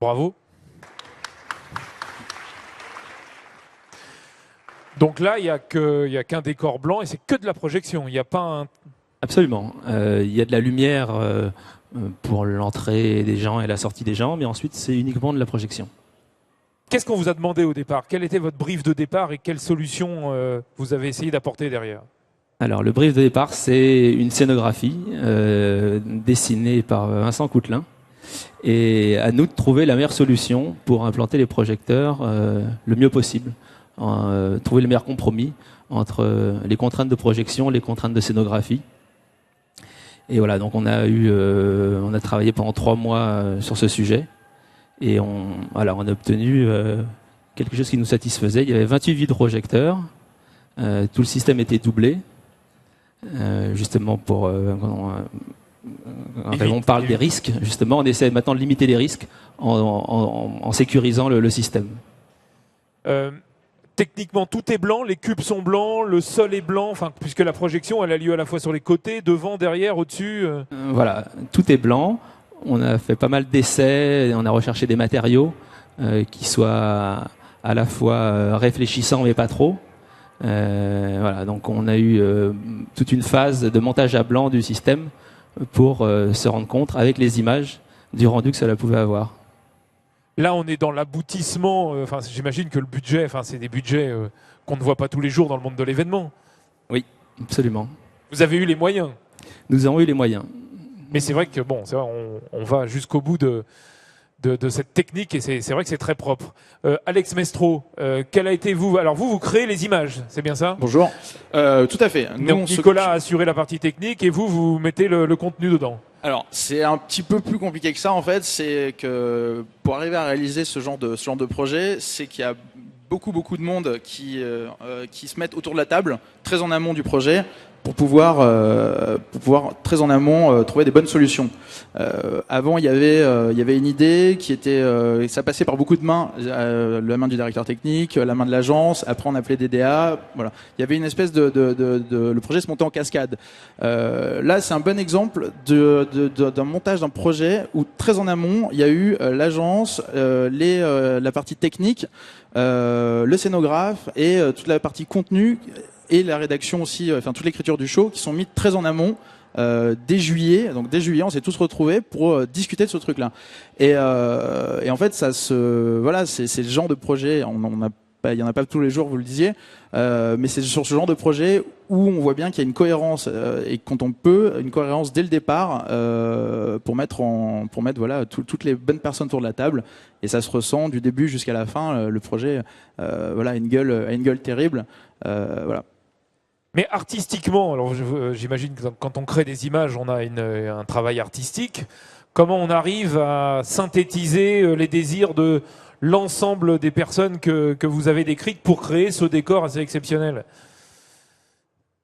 Bravo. Donc là, il n'y a qu'un décor blanc et c'est que de la projection. Il n'y a pas un... Absolument. Il y a de la lumière pour l'entrée des gens et la sortie des gens, mais ensuite c'est uniquement de la projection. Qu'est-ce qu'on vous a demandé au départ? Quel était votre brief de départ et quelle solution vous avez essayé d'apporter derrière? Alors le brief de départ, c'est une scénographie dessinée par Vincent Coutelin, et à nous de trouver la meilleure solution pour implanter les projecteurs le mieux possible. Trouver le meilleur compromis entre les contraintes de projection, les contraintes de scénographie. Et voilà, donc on a travaillé pendant 3 mois sur ce sujet, et on a obtenu quelque chose qui nous satisfaisait. Il y avait 28 vidéoprojecteurs, tout le système était doublé, justement pour quand on parle des risques, justement, on essaie maintenant de limiter les risques en sécurisant le système. Techniquement, tout est blanc, les cubes sont blancs, le sol est blanc, enfin, puisque la projection, elle a lieu à la fois sur les côtés, devant, derrière, au-dessus. Voilà, tout est blanc. On a fait pas mal d'essais, on a recherché des matériaux qui soient à la fois réfléchissants mais pas trop. Voilà, donc on a eu toute une phase de montage à blanc du système pour se rendre compte avec les images du rendu que cela pouvait avoir. Là, on est dans l'aboutissement. Enfin, j'imagine que le budget, enfin, c'est des budgets qu'on ne voit pas tous les jours dans le monde de l'événement. Oui, absolument. Vous avez eu les moyens. Nous avons eu les moyens. Mais c'est vrai que bon, c'est vrai, on va jusqu'au bout de cette technique et c'est vrai que c'est très propre. Alex Mestro, quel a été vous? Alors vous créez les images, c'est bien ça? Bonjour. Tout à fait. Donc Nicolas a assuré la partie technique et vous mettez le contenu dedans. Alors, c'est un petit peu plus compliqué que ça, en fait. C'est que pour arriver à réaliser ce genre de projet, c'est qu'il y a beaucoup de monde qui se mettent autour de la table, très en amont du projet, pour pouvoir très en amont trouver des bonnes solutions. Avant, il y avait une idée qui était, ça passait par beaucoup de mains, la main du directeur technique, la main de l'agence. Après, on appelait des DA. Voilà, il y avait une espèce le projet se montait en cascade. Là, c'est un bon exemple d'un montage d'un projet où très en amont, il y a eu l'agence, la partie technique, le scénographe et toute la partie contenu. Et la rédaction aussi, enfin toute l'écriture du show, qui sont mis très en amont dès juillet. Donc dès juillet, on s'est tous retrouvés pour discuter de ce truc-là. Et en fait, c'est le genre de projet. Il y en a pas tous les jours, vous le disiez, mais c'est sur ce genre de projet où on voit bien qu'il y a une cohérence et quand on peut, une cohérence dès le départ pour mettre voilà toutes les bonnes personnes autour de la table. Et ça se ressent du début jusqu'à la fin. Le projet, voilà, a une gueule terrible. Voilà. Mais artistiquement, alors j'imagine que quand on crée des images, on a un travail artistique. Comment on arrive à synthétiser les désirs de l'ensemble des personnes que vous avez décrites pour créer ce décor assez exceptionnel?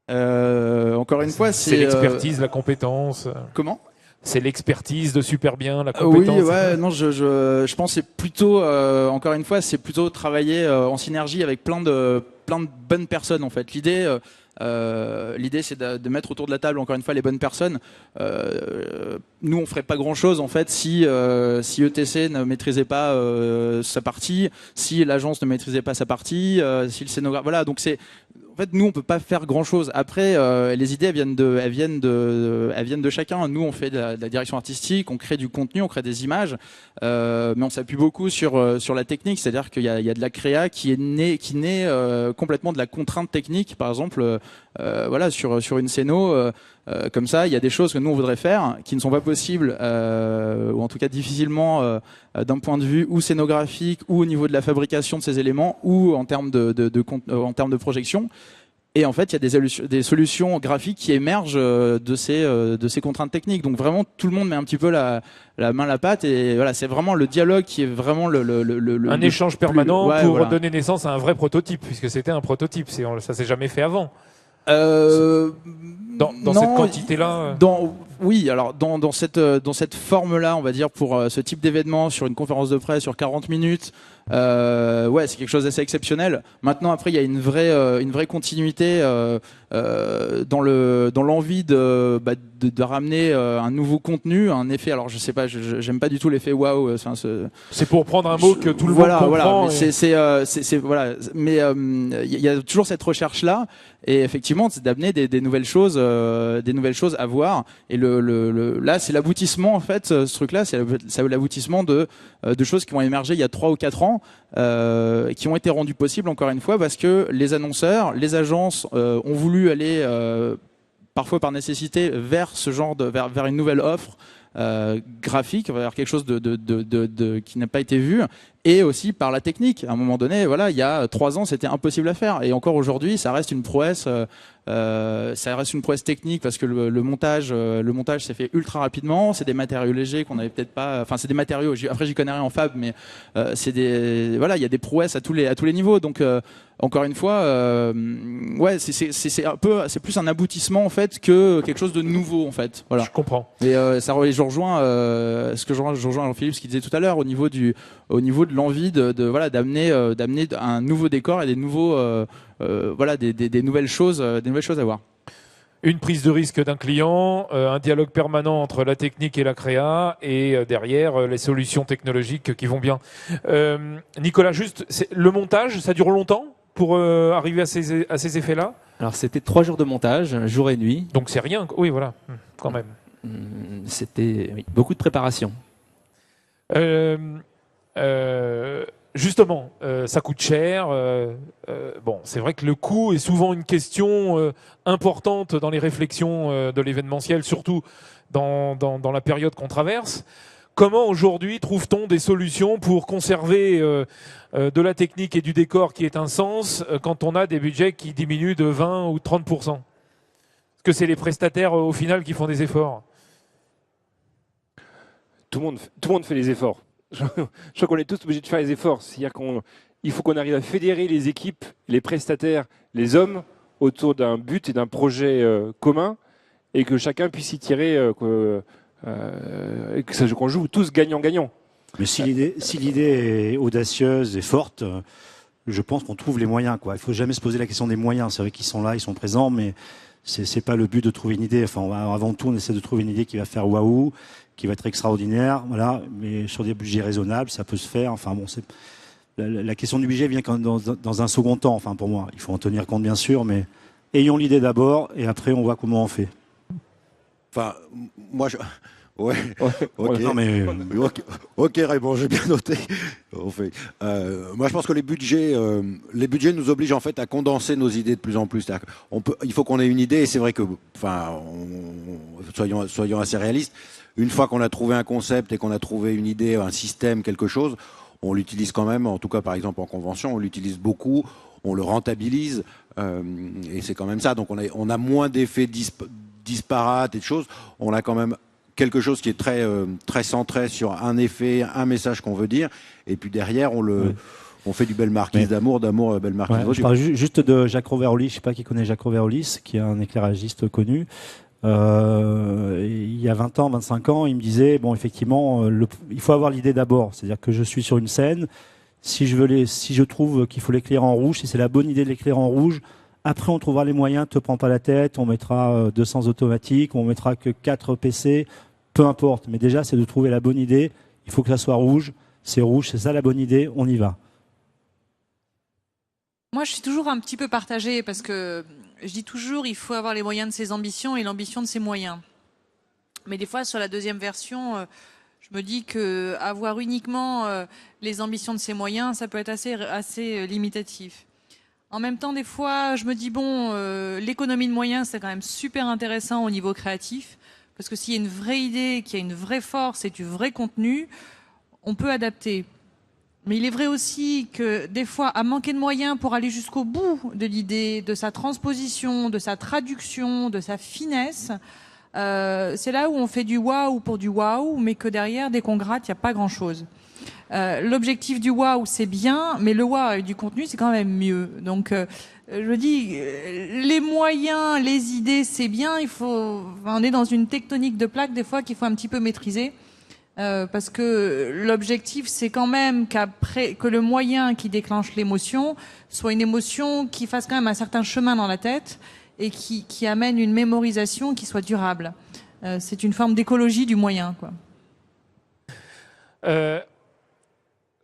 Encore une fois, c'est l'expertise, la compétence. Comment? C'est l'expertise de super bien, la compétence. Oui, ouais, non, je pense que c'est plutôt, encore une fois, c'est plutôt travailler en synergie avec plein de bonnes personnes en fait. L'idée, c'est de mettre autour de la table encore une fois les bonnes personnes. Nous, on ferait pas grand-chose en fait si ETC ne maîtrisait pas sa partie, si l'agence ne maîtrisait pas sa partie, si le scénographe. Voilà, donc c'est. En fait, nous, on peut pas faire grand-chose. Après, les idées, elles viennent de chacun. Nous, on fait de la direction artistique, on crée du contenu, on crée des images, mais on s'appuie beaucoup sur la technique. C'est-à-dire qu'il y a de la créa qui naît complètement de la contrainte technique. Par exemple, voilà, sur une scéno, comme ça, il y a des choses que nous on voudrait faire qui ne sont pas possibles, ou en tout cas difficilement d'un point de vue ou scénographique, ou au niveau de la fabrication de ces éléments, ou en termes en termes de projection. Et en fait, il y a des solutions graphiques qui émergent de ces contraintes techniques. Donc vraiment, tout le monde met un petit peu la main à la pâte. Et voilà, c'est vraiment le dialogue qui est vraiment un échange permanent pour voilà. donner naissance à un vrai prototype, puisque c'était un prototype. Ça s'est jamais fait avant. dans Non, cette quantité-là Oui, alors dans cette forme-là, on va dire, pour ce type d'événement, sur une conférence de presse, sur 40 minutes, ouais, c'est quelque chose d'assez exceptionnel. Maintenant, après, il y a une vraie continuité dans l'envie de ramener un nouveau contenu, un effet. Alors, je sais pas, j'aime pas du tout l'effet waouh. C'est pour prendre un mot que tout le monde comprend. Voilà, mais il y a toujours cette recherche-là, et effectivement, c'est d'amener des nouvelles choses à voir. Et là, c'est l'aboutissement, en fait, ce truc-là, c'est l'aboutissement de choses qui ont émergé il y a 3 ou 4 ans, qui ont été rendues possibles, encore une fois, parce que les annonceurs, les agences ont voulu aller, parfois par nécessité, vers vers une nouvelle offre graphique, vers quelque chose qui n'a pas été vu, et aussi par la technique. À un moment donné, voilà, il y a 3 ans, c'était impossible à faire, et encore aujourd'hui, ça reste une prouesse. Ça reste une prouesse technique, parce que le montage s'est fait ultra rapidement. C'est des matériaux légers qu'on n'avait peut-être pas. Enfin, c'est des matériaux. Après, j'y connais rien en fab, mais voilà, il y a des prouesses à tous les niveaux. Donc, encore une fois, ouais, c'est plus un aboutissement, en fait, que quelque chose de nouveau, en fait. Voilà. Je comprends. Et je rejoins Jean-Philippe, ce qu'il disait tout à l'heure, au niveau de l'envie d'amener un nouveau décor et des nouveaux des nouvelles choses à voir. Une prise de risque d'un client, un dialogue permanent entre la technique et la créa, et derrière les solutions technologiques qui vont bien. Nicolas, juste, le montage, ça dure longtemps pour arriver à ces effets-là? Alors c'était 3 jours de montage, jour et nuit. Donc c'est rien. Oui, voilà, quand même. C'était beaucoup de préparation. Justement, ça coûte cher. Bon, c'est vrai que le coût est souvent une question importante dans les réflexions de l'événementiel, surtout dans la période qu'on traverse. Comment aujourd'hui trouve-t-on des solutions pour conserver de la technique et du décor qui est un sens quand on a des budgets qui diminuent de 20 ou 30%? Est-ce que c'est les prestataires au final qui font des efforts? Tout le monde fait les efforts. Je crois qu'on est tous obligés de faire les efforts. C'est-à-dire qu'il faut qu'on arrive à fédérer les équipes, les prestataires, les hommes autour d'un but et d'un projet commun, et que chacun puisse y tirer, et qu'on joue tous gagnant-gagnant. Mais si l'idée est audacieuse et forte, je pense qu'on trouve les moyens, quoi. Il faut jamais se poser la question des moyens. C'est vrai qu'ils sont là, ils sont présents, mais c'est pas le but de trouver une idée. Enfin, avant tout, on essaie de trouver une idée qui va faire waouh, qui va être extraordinaire, voilà. Mais sur des budgets raisonnables, ça peut se faire. Enfin bon, la question du budget vient quand dans un second temps. Enfin, pour moi, il faut en tenir compte bien sûr, mais ayons l'idée d'abord et après on voit comment on fait. Enfin, moi, ouais. Ok. Non, mais Ok, Raymond, j'ai bien noté. Moi, je pense que les budgets nous obligent en fait à condenser nos idées de plus en plus. Il faut qu'on ait une idée, et c'est vrai que, soyons assez réalistes. Une fois qu'on a trouvé un concept et qu'on a trouvé une idée, un système, quelque chose, on l'utilise quand même. En tout cas, par exemple, en convention, on l'utilise beaucoup. On le rentabilise, et c'est quand même ça. Donc, on a moins d'effets disparates et de choses. On a quand même quelque chose qui est très centré sur un effet, un message qu'on veut dire, et puis derrière on fait du belle marquise d'amour, belle marquise. Je parle juste de Jacques Roverolis. Je sais pas qui connaît Jacques Roverolis, qui est un éclairagiste connu. Il y a 20 ans, 25 ans, il me disait bon, effectivement, il faut avoir l'idée d'abord. C'est-à-dire que je suis sur une scène, si je trouve qu'il faut l'éclairer en rouge, si c'est la bonne idée de l'éclairer en rouge, après on trouvera les moyens. Te prends pas la tête, on mettra 200 automatiques, on mettra que 4 PC. Peu importe, mais déjà c'est de trouver la bonne idée. Il faut que ça soit rouge, c'est ça la bonne idée, on y va. Moi je suis toujours un petit peu partagée, parce que je dis toujours il faut avoir les moyens de ses ambitions et l'ambition de ses moyens. Mais des fois sur la deuxième version, je me dis que avoir uniquement les ambitions de ses moyens, ça peut être assez limitatif. En même temps, des fois je me dis bon, l'économie de moyens c'est quand même super intéressant au niveau créatif. Parce que s'il y a une vraie idée, qu'il y a une vraie force et du vrai contenu, on peut adapter. Mais il est vrai aussi que des fois, à manquer de moyens pour aller jusqu'au bout de l'idée, de sa transposition, de sa traduction, de sa finesse, c'est là où on fait du waouh pour du waouh, mais que derrière, dès qu'on gratte, il n'y a pas grand-chose. L'objectif du wow, c'est bien, mais le wow avec du contenu, c'est quand même mieux. Donc, je dis, les moyens, les idées, c'est bien. On est dans une tectonique de plaques des fois qu'il faut un petit peu maîtriser. Parce que l'objectif, c'est quand même que le moyen qui déclenche l'émotion soit une émotion qui fasse quand même un certain chemin dans la tête et qui amène une mémorisation qui soit durable. C'est une forme d'écologie du moyen, quoi.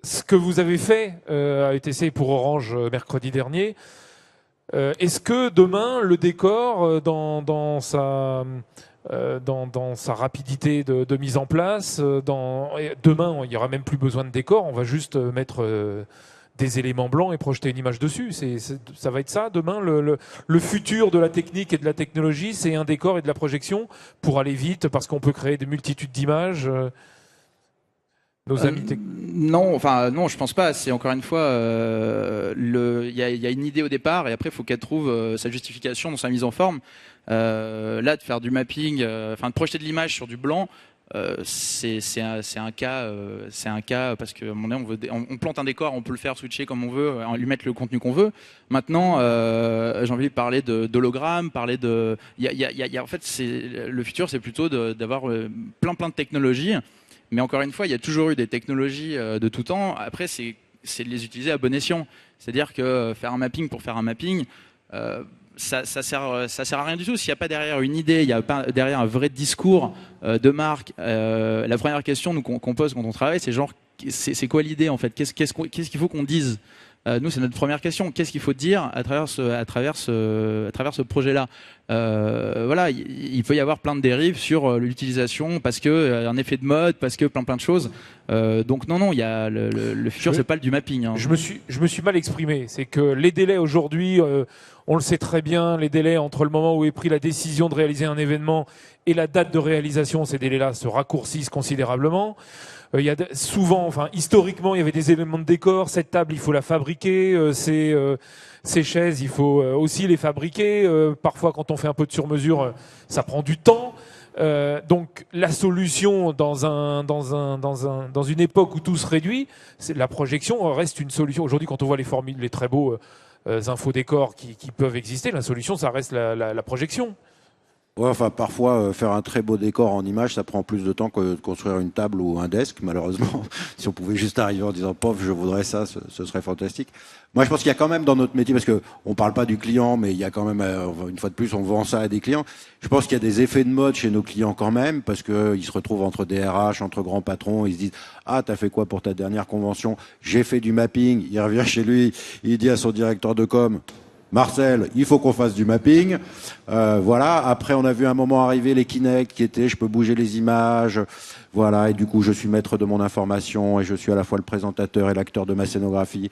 Ce que vous avez fait à ETC pour Orange mercredi dernier, est-ce que demain, le décor, dans sa rapidité de mise en place, demain, il n'y aura même plus besoin de décor, on va juste mettre des éléments blancs et projeter une image dessus. Ça va être ça, demain, le futur de la technique et de la technologie, c'est un décor et de la projection pour aller vite, parce qu'on peut créer des multitudes d'images. Nos amis non, je pense pas. C'est encore une fois, il y a une idée au départ et après il faut qu'elle trouve sa justification dans sa mise en forme. Là, de faire du mapping, de projeter de l'image sur du blanc, c'est un cas parce que à un moment donné, on plante un décor, on peut le faire switcher comme on veut, lui mettre le contenu qu'on veut. Maintenant, j'ai envie de parler d'hologramme, parler de, en fait, le futur, c'est plutôt d'avoir plein de technologies. Mais encore une fois, il y a toujours eu des technologies de tout temps. Après, c'est de les utiliser à bon escient. C'est-à-dire que faire un mapping pour faire un mapping, ça sert à rien du tout. S'il n'y a pas derrière une idée, il n'y a pas derrière un vrai discours de marque. La première question qu'on pose quand on travaille, c'est genre, c'est quoi l'idée en fait? Qu'est-ce qu'il faut qu'on dise? Nous, c'est notre première question. Qu'est-ce qu'il faut dire à travers ce projet-là? Voilà, il peut y avoir plein de dérives sur l'utilisation parce que un effet de mode, parce que plein de choses. Donc non, il y a le futur, c'est pas du mapping. Hein. Je me suis mal exprimé. C'est que les délais aujourd'hui, on le sait très bien, les délais entre le moment où est pris la décision de réaliser un événement et la date de réalisation, ces délais-là se raccourcissent considérablement. Il y a souvent, historiquement, il y avait des éléments de décor. Cette table, il faut la fabriquer. Ces chaises, il faut aussi les fabriquer. Parfois, quand on fait un peu de sur-mesure, ça prend du temps. Donc, la solution dans une époque où tout se réduit, c'est la projection reste une solution. Aujourd'hui, quand on voit les très beaux infodécors qui peuvent exister, la solution, ça reste la projection. Ouais, parfois, faire un très beau décor en image, ça prend plus de temps que de construire une table ou un desk, malheureusement. Si on pouvait juste arriver en disant, pof, je voudrais ça, ce serait fantastique. Moi, je pense qu'il y a quand même dans notre métier, parce que on parle pas du client, mais il y a quand même, une fois de plus, on vend ça à des clients. Je pense qu'il y a des effets de mode chez nos clients quand même, parce que ils se retrouvent entre des RH, entre grands patrons, ils se disent, ah, t'as fait quoi pour ta dernière convention? J'ai fait du mapping. Il revient chez lui, il dit à son directeur de com, Marcel, il faut qu'on fasse du mapping. Voilà. Après, on a vu un moment arriver les Kinect qui étaient, je peux bouger les images. Voilà. Et du coup, je suis maître de mon information et je suis à la fois le présentateur et l'acteur de ma scénographie.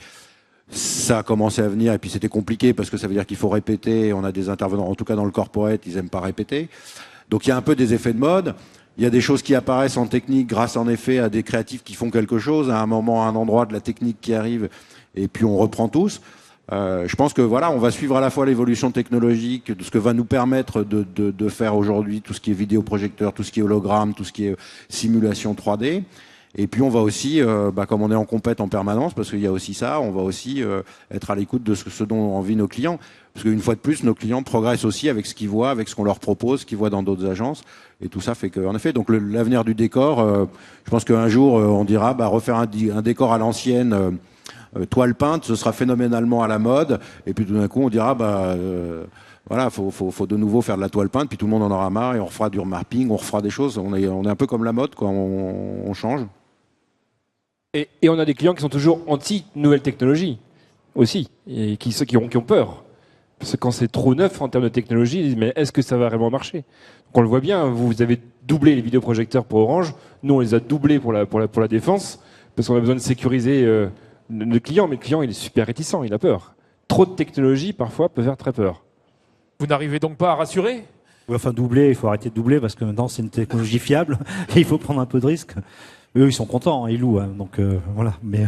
Ça a commencé à venir et puis c'était compliqué parce que ça veut dire qu'il faut répéter. On a des intervenants, en tout cas dans le corporate, ils aiment pas répéter. Donc, il y a un peu des effets de mode. Il y a des choses qui apparaissent en technique grâce en effet à des créatifs qui font quelque chose à un moment, à un endroit de la technique qui arrive et puis on reprend tous. Je pense que voilà, on va suivre à la fois l'évolution technologique, de ce que va nous permettre de faire aujourd'hui tout ce qui est vidéoprojecteur, tout ce qui est hologramme, tout ce qui est simulation 3D. Et puis on va aussi, comme on est en compète en permanence, parce qu'il y a aussi ça, on va aussi être à l'écoute de ce dont ont envie nos clients. Parce qu'une fois de plus, nos clients progressent aussi avec ce qu'ils voient, avec ce qu'on leur propose, ce qu'ils voient dans d'autres agences. Et tout ça fait qu'en effet, donc l'avenir du décor, je pense qu'un jour on dira, refaire un décor à l'ancienne. Toile peinte, ce sera phénoménalement à la mode. Et puis tout d'un coup, on dira, voilà, faut de nouveau faire de la toile peinte. Puis tout le monde en aura marre et on refera du mapping, on refera des choses. On est un peu comme la mode, quoi. On change. Et on a des clients qui sont toujours anti-nouvelle technologie aussi, et qui ont peur. Parce que quand c'est trop neuf en termes de technologie, ils disent, mais est-ce que ça va vraiment marcher? Donc on le voit bien, vous avez doublé les vidéoprojecteurs pour Orange. Nous, on les a doublés pour la défense, parce qu'on a besoin de sécuriser le client, mais le client, il est super réticent, il a peur. Trop de technologie, parfois, peut faire très peur. Vous n'arrivez donc pas à rassurer? Oui, doubler, il faut arrêter de doubler parce que maintenant, c'est une technologie fiable et il faut prendre un peu de risque. Eux, ils sont contents, ils louent, donc voilà. Mais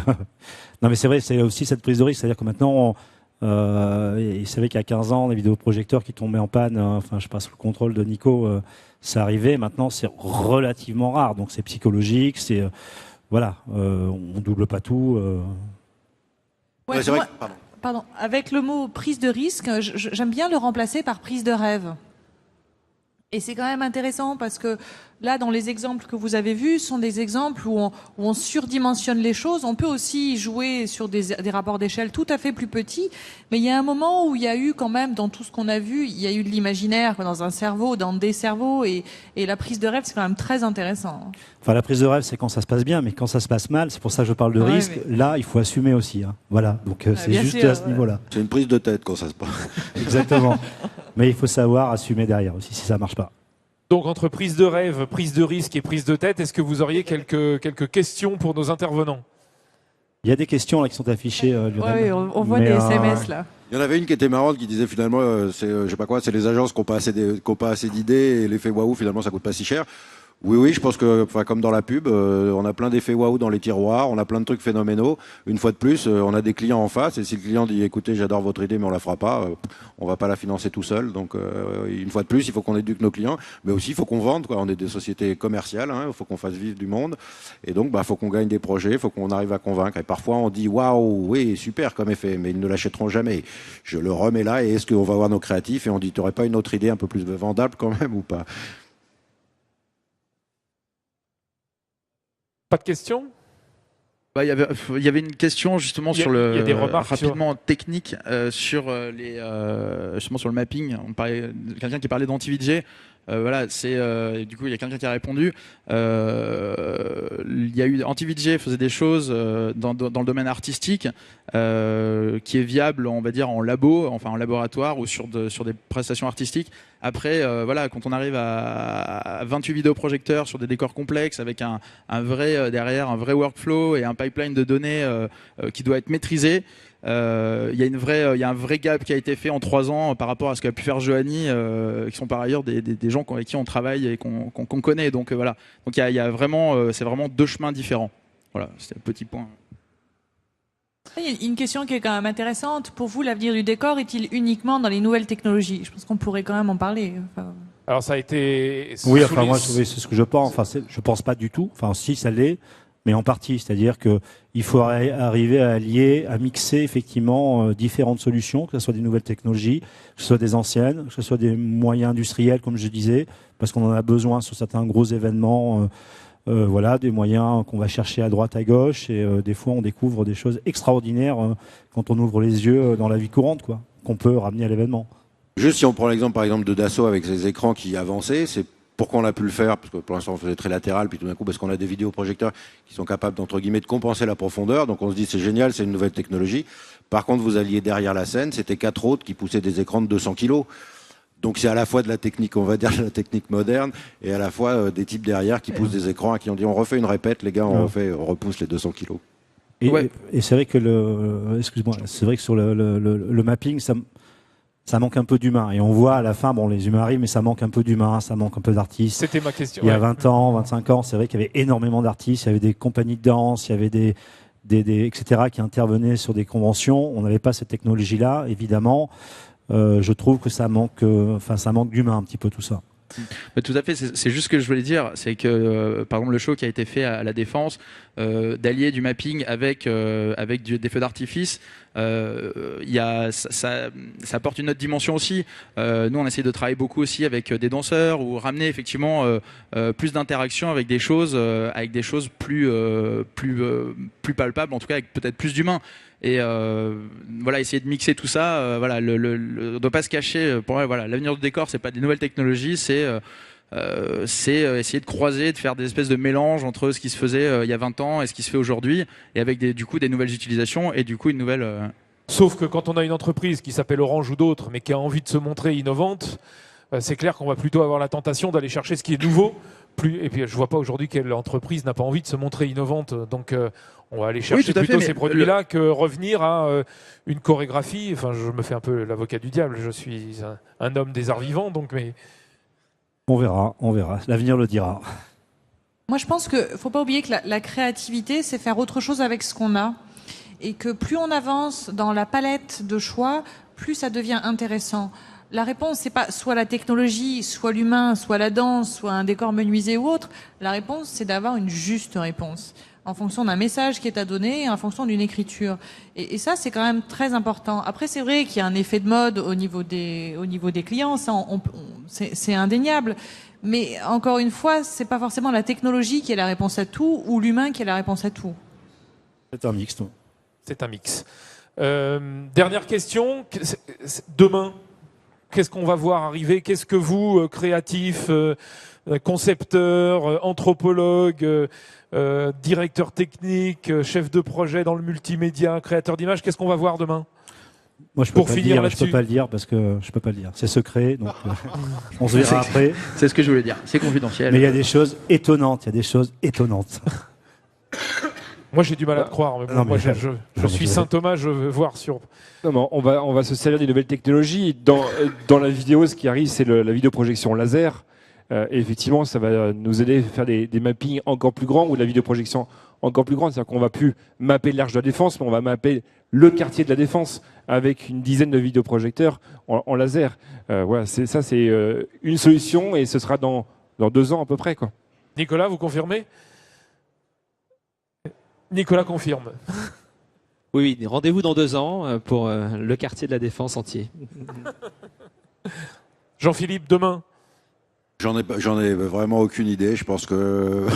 non, mais c'est vrai, c'est aussi cette prise de risque, c'est-à-dire que maintenant, il savait qu'il y a 15 ans, les vidéoprojecteurs qui tombaient en panne, je passe sous le contrôle de Nico, ça arrivait. Maintenant, c'est relativement rare, donc c'est psychologique, c'est voilà, on double pas tout. Ouais, Ouais, c'est vrai moi- que- Pardon. Avec le mot prise de risque, j'aime bien le remplacer par prise de rêve. Et c'est quand même intéressant parce que là, dans les exemples que vous avez vus, sont des exemples où on surdimensionne les choses. On peut aussi jouer sur des rapports d'échelle tout à fait plus petits. Mais il y a un moment où il y a eu quand même, dans tout ce qu'on a vu, il y a eu de l'imaginaire dans un cerveau, dans des cerveaux. Et la prise de rêve, c'est quand même très intéressant. Enfin, la prise de rêve, c'est quand ça se passe bien, mais quand ça se passe mal, c'est pour ça que je parle de Ouais, risque. mais- Là, il faut assumer aussi. Hein. Voilà, donc c'est bien juste sûr, à ce ouais. niveau-là. C'est une prise de tête quand ça se passe. Exactement. Mais il faut savoir assumer derrière aussi si ça marche pas. Donc entre prise de rêve, prise de risque et prise de tête, est-ce que vous auriez quelques questions pour nos intervenants? Il y a des questions là qui sont affichées, Lionel. Oui, on voit Mais, des SMS là. Il y en avait une qui était marrante qui disait finalement, je sais pas quoi, c'est les agences qui n'ont pas assez d'idées et l'effet waouh finalement ça coûte pas si cher. Oui, je pense que, enfin, comme dans la pub, on a plein d'effets waouh dans les tiroirs, on a plein de trucs phénoménaux. Une fois de plus, on a des clients en face, et si le client dit, écoutez, j'adore votre idée, mais on la fera pas, on va pas la financer tout seul. Donc, une fois de plus, il faut qu'on éduque nos clients, mais aussi il faut qu'on vende, quoi. On est des sociétés commerciales, hein, il faut qu'on fasse vivre du monde, et donc, faut qu'on gagne des projets, il faut qu'on arrive à convaincre. Et parfois, on dit, waouh, oui, super comme effet, mais ils ne l'achèteront jamais. Je le remets là, et est-ce qu'on va voir nos créatifs, et on dit, t'aurais pas une autre idée un peu plus vendable quand même ou pas? Pas de questions? Bah, il y avait une question justement Il y a- sur le il y a des remarques rapidement technique sur justement sur le mapping. On parlait quelqu'un qui parlait d'AntiVJ. Voilà, du coup il y a quelqu'un qui a répondu. Il y a eu AntiVJ faisait des choses dans le domaine artistique qui est viable, on va dire en labo, enfin en laboratoire ou sur des prestations artistiques. Après, voilà, quand on arrive à 28 vidéoprojecteurs sur des décors complexes avec un vrai derrière un vrai workflow et un pipeline de données qui doit être maîtrisé. Il y a un vrai gap qui a été fait en 3 ans par rapport à ce qu'a pu faire Johanny, qui sont par ailleurs des gens avec qui on travaille et qu'on connaît. Donc voilà. Donc il y a vraiment, c'est vraiment 2 chemins différents. Voilà, c'était le petit point. Il y a une question qui est quand même intéressante. Pour vous, l'avenir du décor est-il uniquement dans les nouvelles technologies? Je pense qu'on pourrait quand même en parler. Enfin... Alors ça a été... Oui, enfin moi c'est ce que je pense. Enfin, je pense pas du tout. Enfin, si ça l'est, mais en partie. C'est-à-dire que il faut arriver à allier, à mixer effectivement différentes solutions, que ce soit des nouvelles technologies, que ce soit des anciennes, que ce soit des moyens industriels, comme je disais, parce qu'on en a besoin sur certains gros événements. Voilà, des moyens qu'on va chercher à droite, à gauche, et des fois on découvre des choses extraordinaires quand on ouvre les yeux dans la vie courante, quoi, qu'on peut ramener à l'événement. Juste si on prend l'exemple par exemple de Dassault avec ses écrans qui avançaient, c'est pourquoi on a pu le faire, parce que pour l'instant on faisait très latéral, puis tout d'un coup parce qu'on a des vidéoprojecteurs qui sont capables d'entre guillemets de compenser la profondeur, donc on se dit c'est génial, c'est une nouvelle technologie. Par contre vous alliez derrière la scène, c'était 4 autres qui poussaient des écrans de 200 kilos. Donc c'est à la fois de la technique, on va dire de la technique moderne, et à la fois des types derrière qui poussent des écrans et qui ont dit on refait une répète, les gars, on repousse les 200 kilos. Et, Ouais. et c'est vrai que excuse-moi, c'est vrai que sur le mapping, ça manque un peu d'humain. Et on voit à la fin, bon, les humains arrivent, mais ça manque un peu d'humain, ça manque un peu d'artistes. C'était ma question. Il y a ouais. 20 ans, 25 ans, c'est vrai qu'il y avait énormément d'artistes, il y avait des compagnies de danse, il y avait des etc. qui intervenaient sur des conventions. On n'avait pas cette technologie-là, évidemment. Je trouve que ça manque d'humain un petit peu tout ça. Tout à fait, c'est juste ce que je voulais dire, c'est que par exemple le show qui a été fait à la Défense, d'allier du mapping avec des feux d'artifice, ça apporte une autre dimension aussi. Nous on essaie de travailler beaucoup aussi avec des danseurs ou ramener effectivement plus d'interaction avec des choses plus palpables, en tout cas avec peut-être plus d'humains. Et voilà, essayer de mixer tout ça. Voilà, on ne doit pas se cacher. Pour moi, voilà, l'avenir du décor, c'est pas des nouvelles technologies, c'est essayer de croiser, de faire des espèces de mélanges entre ce qui se faisait il y a 20 ans et ce qui se fait aujourd'hui, et avec du coup des nouvelles utilisations et du coup une nouvelle. Sauf que quand on a une entreprise qui s'appelle Orange ou d'autres, mais qui a envie de se montrer innovante, c'est clair qu'on va plutôt avoir la tentation d'aller chercher ce qui est nouveau. Et puis je vois pas aujourd'hui quelle entreprise n'a pas envie de se montrer innovante. Donc on va aller chercher tout à fait, plutôt mais ces produits-là que revenir à une chorégraphie. Enfin, je me fais un peu l'avocat du diable. Je suis un homme des arts vivants, donc mais. On verra. L'avenir le dira. Moi, je pense qu'il ne faut pas oublier que la créativité, c'est faire autre chose avec ce qu'on a. Et que plus on avance dans la palette de choix, plus ça devient intéressant. La réponse, c'est pas soit la technologie, soit l'humain, soit la danse, soit un décor menuisé ou autre. La réponse, c'est d'avoir une juste réponse. en fonction d'un message qui est à donner, et en fonction d'une écriture. Et ça, c'est quand même très important. Après, c'est vrai qu'il y a un effet de mode au niveau des clients, ça, c'est indéniable. Mais encore une fois, c'est pas forcément la technologie qui est la réponse à tout ou l'humain qui est la réponse à tout. C'est un mix. C'est un mix. Dernière question. Demain, qu'est-ce qu'on va voir arriver? Qu'est-ce que vous, créatifs, concepteurs, anthropologues, directeurs techniques, chefs de projet dans le multimédia, créateurs d'images, qu'est-ce qu'on va voir demain? Moi, je peux pas le dire parce que je peux pas le dire. C'est secret, donc on se verra après. C'est ce que je voulais dire. C'est confidentiel. Mais il y a des choses étonnantes. Moi, j'ai du mal à te croire. Mais bon, Non, mais je suis Saint Thomas, je veux voir sur. Non, mais on va se servir des nouvelles technologies. Dans la vidéo, ce qui arrive, c'est la vidéoprojection laser. Et effectivement, ça va nous aider à faire des mappings encore plus grands ou de la vidéoprojection encore plus grande. C'est-à-dire qu'on va plus mapper l'arche de la Défense, mais on va mapper le quartier de la Défense avec une dizaine de vidéoprojecteurs en laser. Voilà, c'est une solution et ce sera dans 2 ans à peu près, quoi. Nicolas, vous confirmez? Nicolas confirme. Oui, rendez-vous dans 2 ans pour le quartier de la Défense entier. Jean-Philippe, demain? J'en ai vraiment aucune idée. Je pense que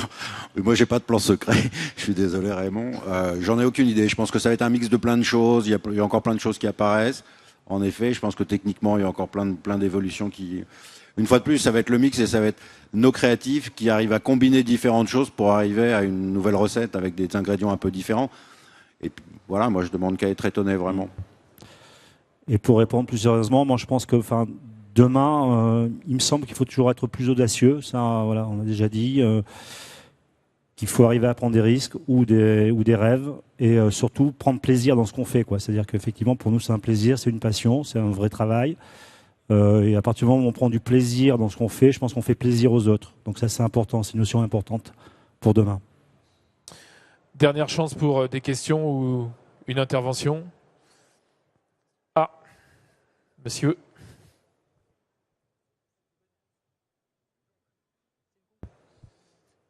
moi j'ai pas de plan secret. Je suis désolé Raymond. J'en ai aucune idée. Je pense que ça va être un mix de plein de choses. Il y a encore plein de choses qui apparaissent. En effet, je pense que techniquement il y a encore plein d'évolutions qui. Une fois de plus, ça va être le mix et ça va être nos créatifs qui arrivent à combiner différentes choses pour arriver à une nouvelle recette avec des ingrédients un peu différents. Et puis, voilà, moi je demande qu'à être étonné vraiment. Et pour répondre plus sérieusement, moi je pense que, demain, il me semble qu'il faut toujours être plus audacieux. Ça, voilà, on a déjà dit qu'il faut arriver à prendre des risques ou des rêves et surtout prendre plaisir dans ce qu'on fait, quoi. C'est-à-dire qu'effectivement, pour nous, c'est un plaisir, c'est une passion, c'est un vrai travail. Et à partir du moment où on prend du plaisir dans ce qu'on fait, je pense qu'on fait plaisir aux autres. Donc ça, c'est important, c'est une notion importante pour demain. Dernière chance pour des questions ou une intervention. Ah, monsieur.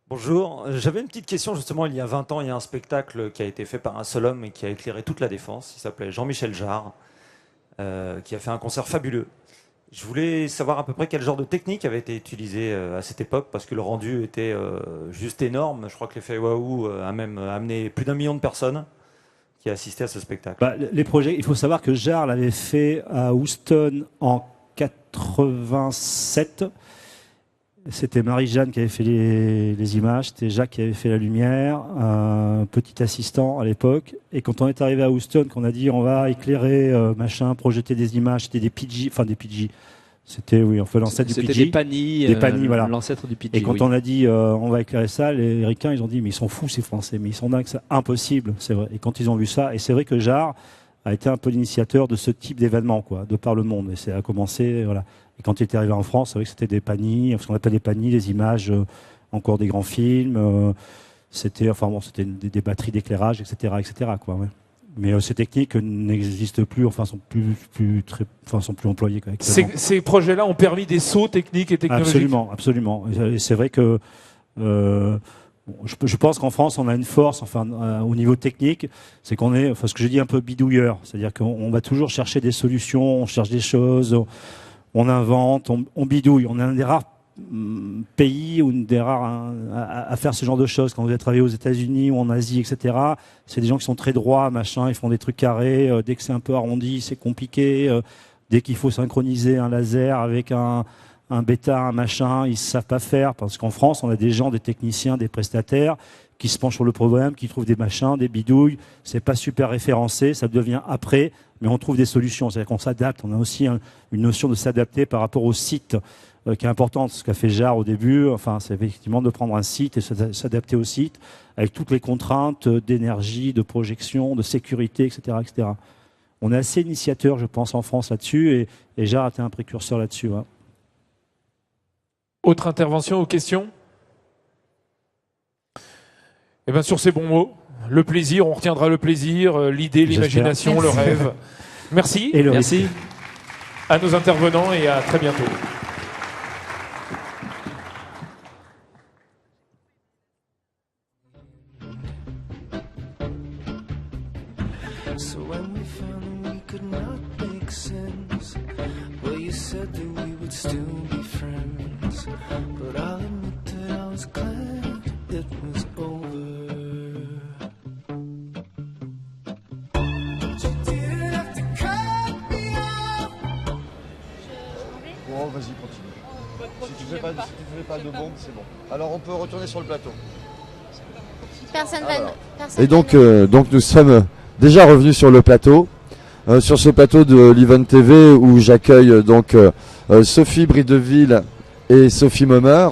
Bonjour, j'avais une petite question. Justement, il y a 20 ans, il y a un spectacle qui a été fait par un seul homme et qui a éclairé toute la Défense. Il s'appelait Jean-Michel Jarre, qui a fait un concert fabuleux. Je voulais savoir à peu près quel genre de technique avait été utilisée à cette époque, parce que le rendu était juste énorme. Je crois que l'effet waouh a même amené plus d'1 million de personnes qui assistaient à ce spectacle. Les projets, il faut savoir que Jarre l'avait fait à Houston en 87. C'était Marie-Jeanne qui avait fait les images, c'était Jacques qui avait fait la lumière, un petit assistant à l'époque. Et quand on est arrivé à Houston, qu'on a dit on va éclairer, projeter des images, c'était des PG, c'était l'ancêtre du PG. C'était des Pani, voilà. L'ancêtre du PG. Et quand on a dit on va éclairer ça, les Ricains ils ont dit mais ils sont fous ces Français, mais ils sont dingues, c'est impossible, c'est vrai. Et quand ils ont vu ça, et c'est vrai que Jarre a été un peu l'initiateur de ce type d'événement, quoi, de par le monde. Et ça a commencé, voilà. Et quand il était arrivé en France, c'est vrai que c'était des paniers, ce qu'on appelle des paniers, des images, encore des grands films. C'était des batteries d'éclairage, etc., quoi. Ouais. Mais ces techniques n'existent plus, sont plus employées. Quoi, ces projets-là ont permis des sauts techniques et technologiques. Absolument. Et c'est vrai que je pense qu'en France, on a une force, au niveau technique, c'est qu'on est, ce que je dis, un peu bidouilleur. C'est-à-dire qu'on va toujours chercher des solutions, on cherche des choses. On invente, on bidouille. On est un des rares pays ou une des rares à faire ce genre de choses. Quand vous êtes travaillé aux États-Unis ou en Asie, etc., c'est des gens qui sont très droits, machin. Ils font des trucs carrés. Dès que c'est un peu arrondi, c'est compliqué. Dès qu'il faut synchroniser un laser avec un bêta, un machin, ils savent pas faire. Parce qu'en France, on a des gens, des techniciens, des prestataires qui se penchent sur le problème, qui trouvent des machins, des bidouilles. C'est pas super référencé, ça devient après. Mais on trouve des solutions, c'est-à-dire qu'on s'adapte. On a aussi une notion de s'adapter par rapport au site qui est importante. Ce qu'a fait Jarre au début, c'est effectivement de prendre un site et s'adapter au site avec toutes les contraintes d'énergie, de projection, de sécurité, etc., etc. On est assez initiateur, je pense, en France là-dessus, et Jarre a été un précurseur là-dessus. Ouais. Autre intervention ou questions? Eh bien, sur ces bons mots, le plaisir, on retiendra le plaisir, l'idée, l'imagination, le rêve. Merci. Merci à nos intervenants et à très bientôt. said that we would still be friends, but I'll admit that I was glad it was over. But you didn't have to cut me off. Bon, vas-y, continue. Si tu fais pas de bombe, c'est bon. Alors on peut retourner sur le plateau. Personne Ah, va. voilà. Personne Et donc, va- donc nous sommes déjà revenus sur le plateau. Sur ce plateau de l'Event TV où j'accueille donc Sophie Brideville et Sophie Mommer.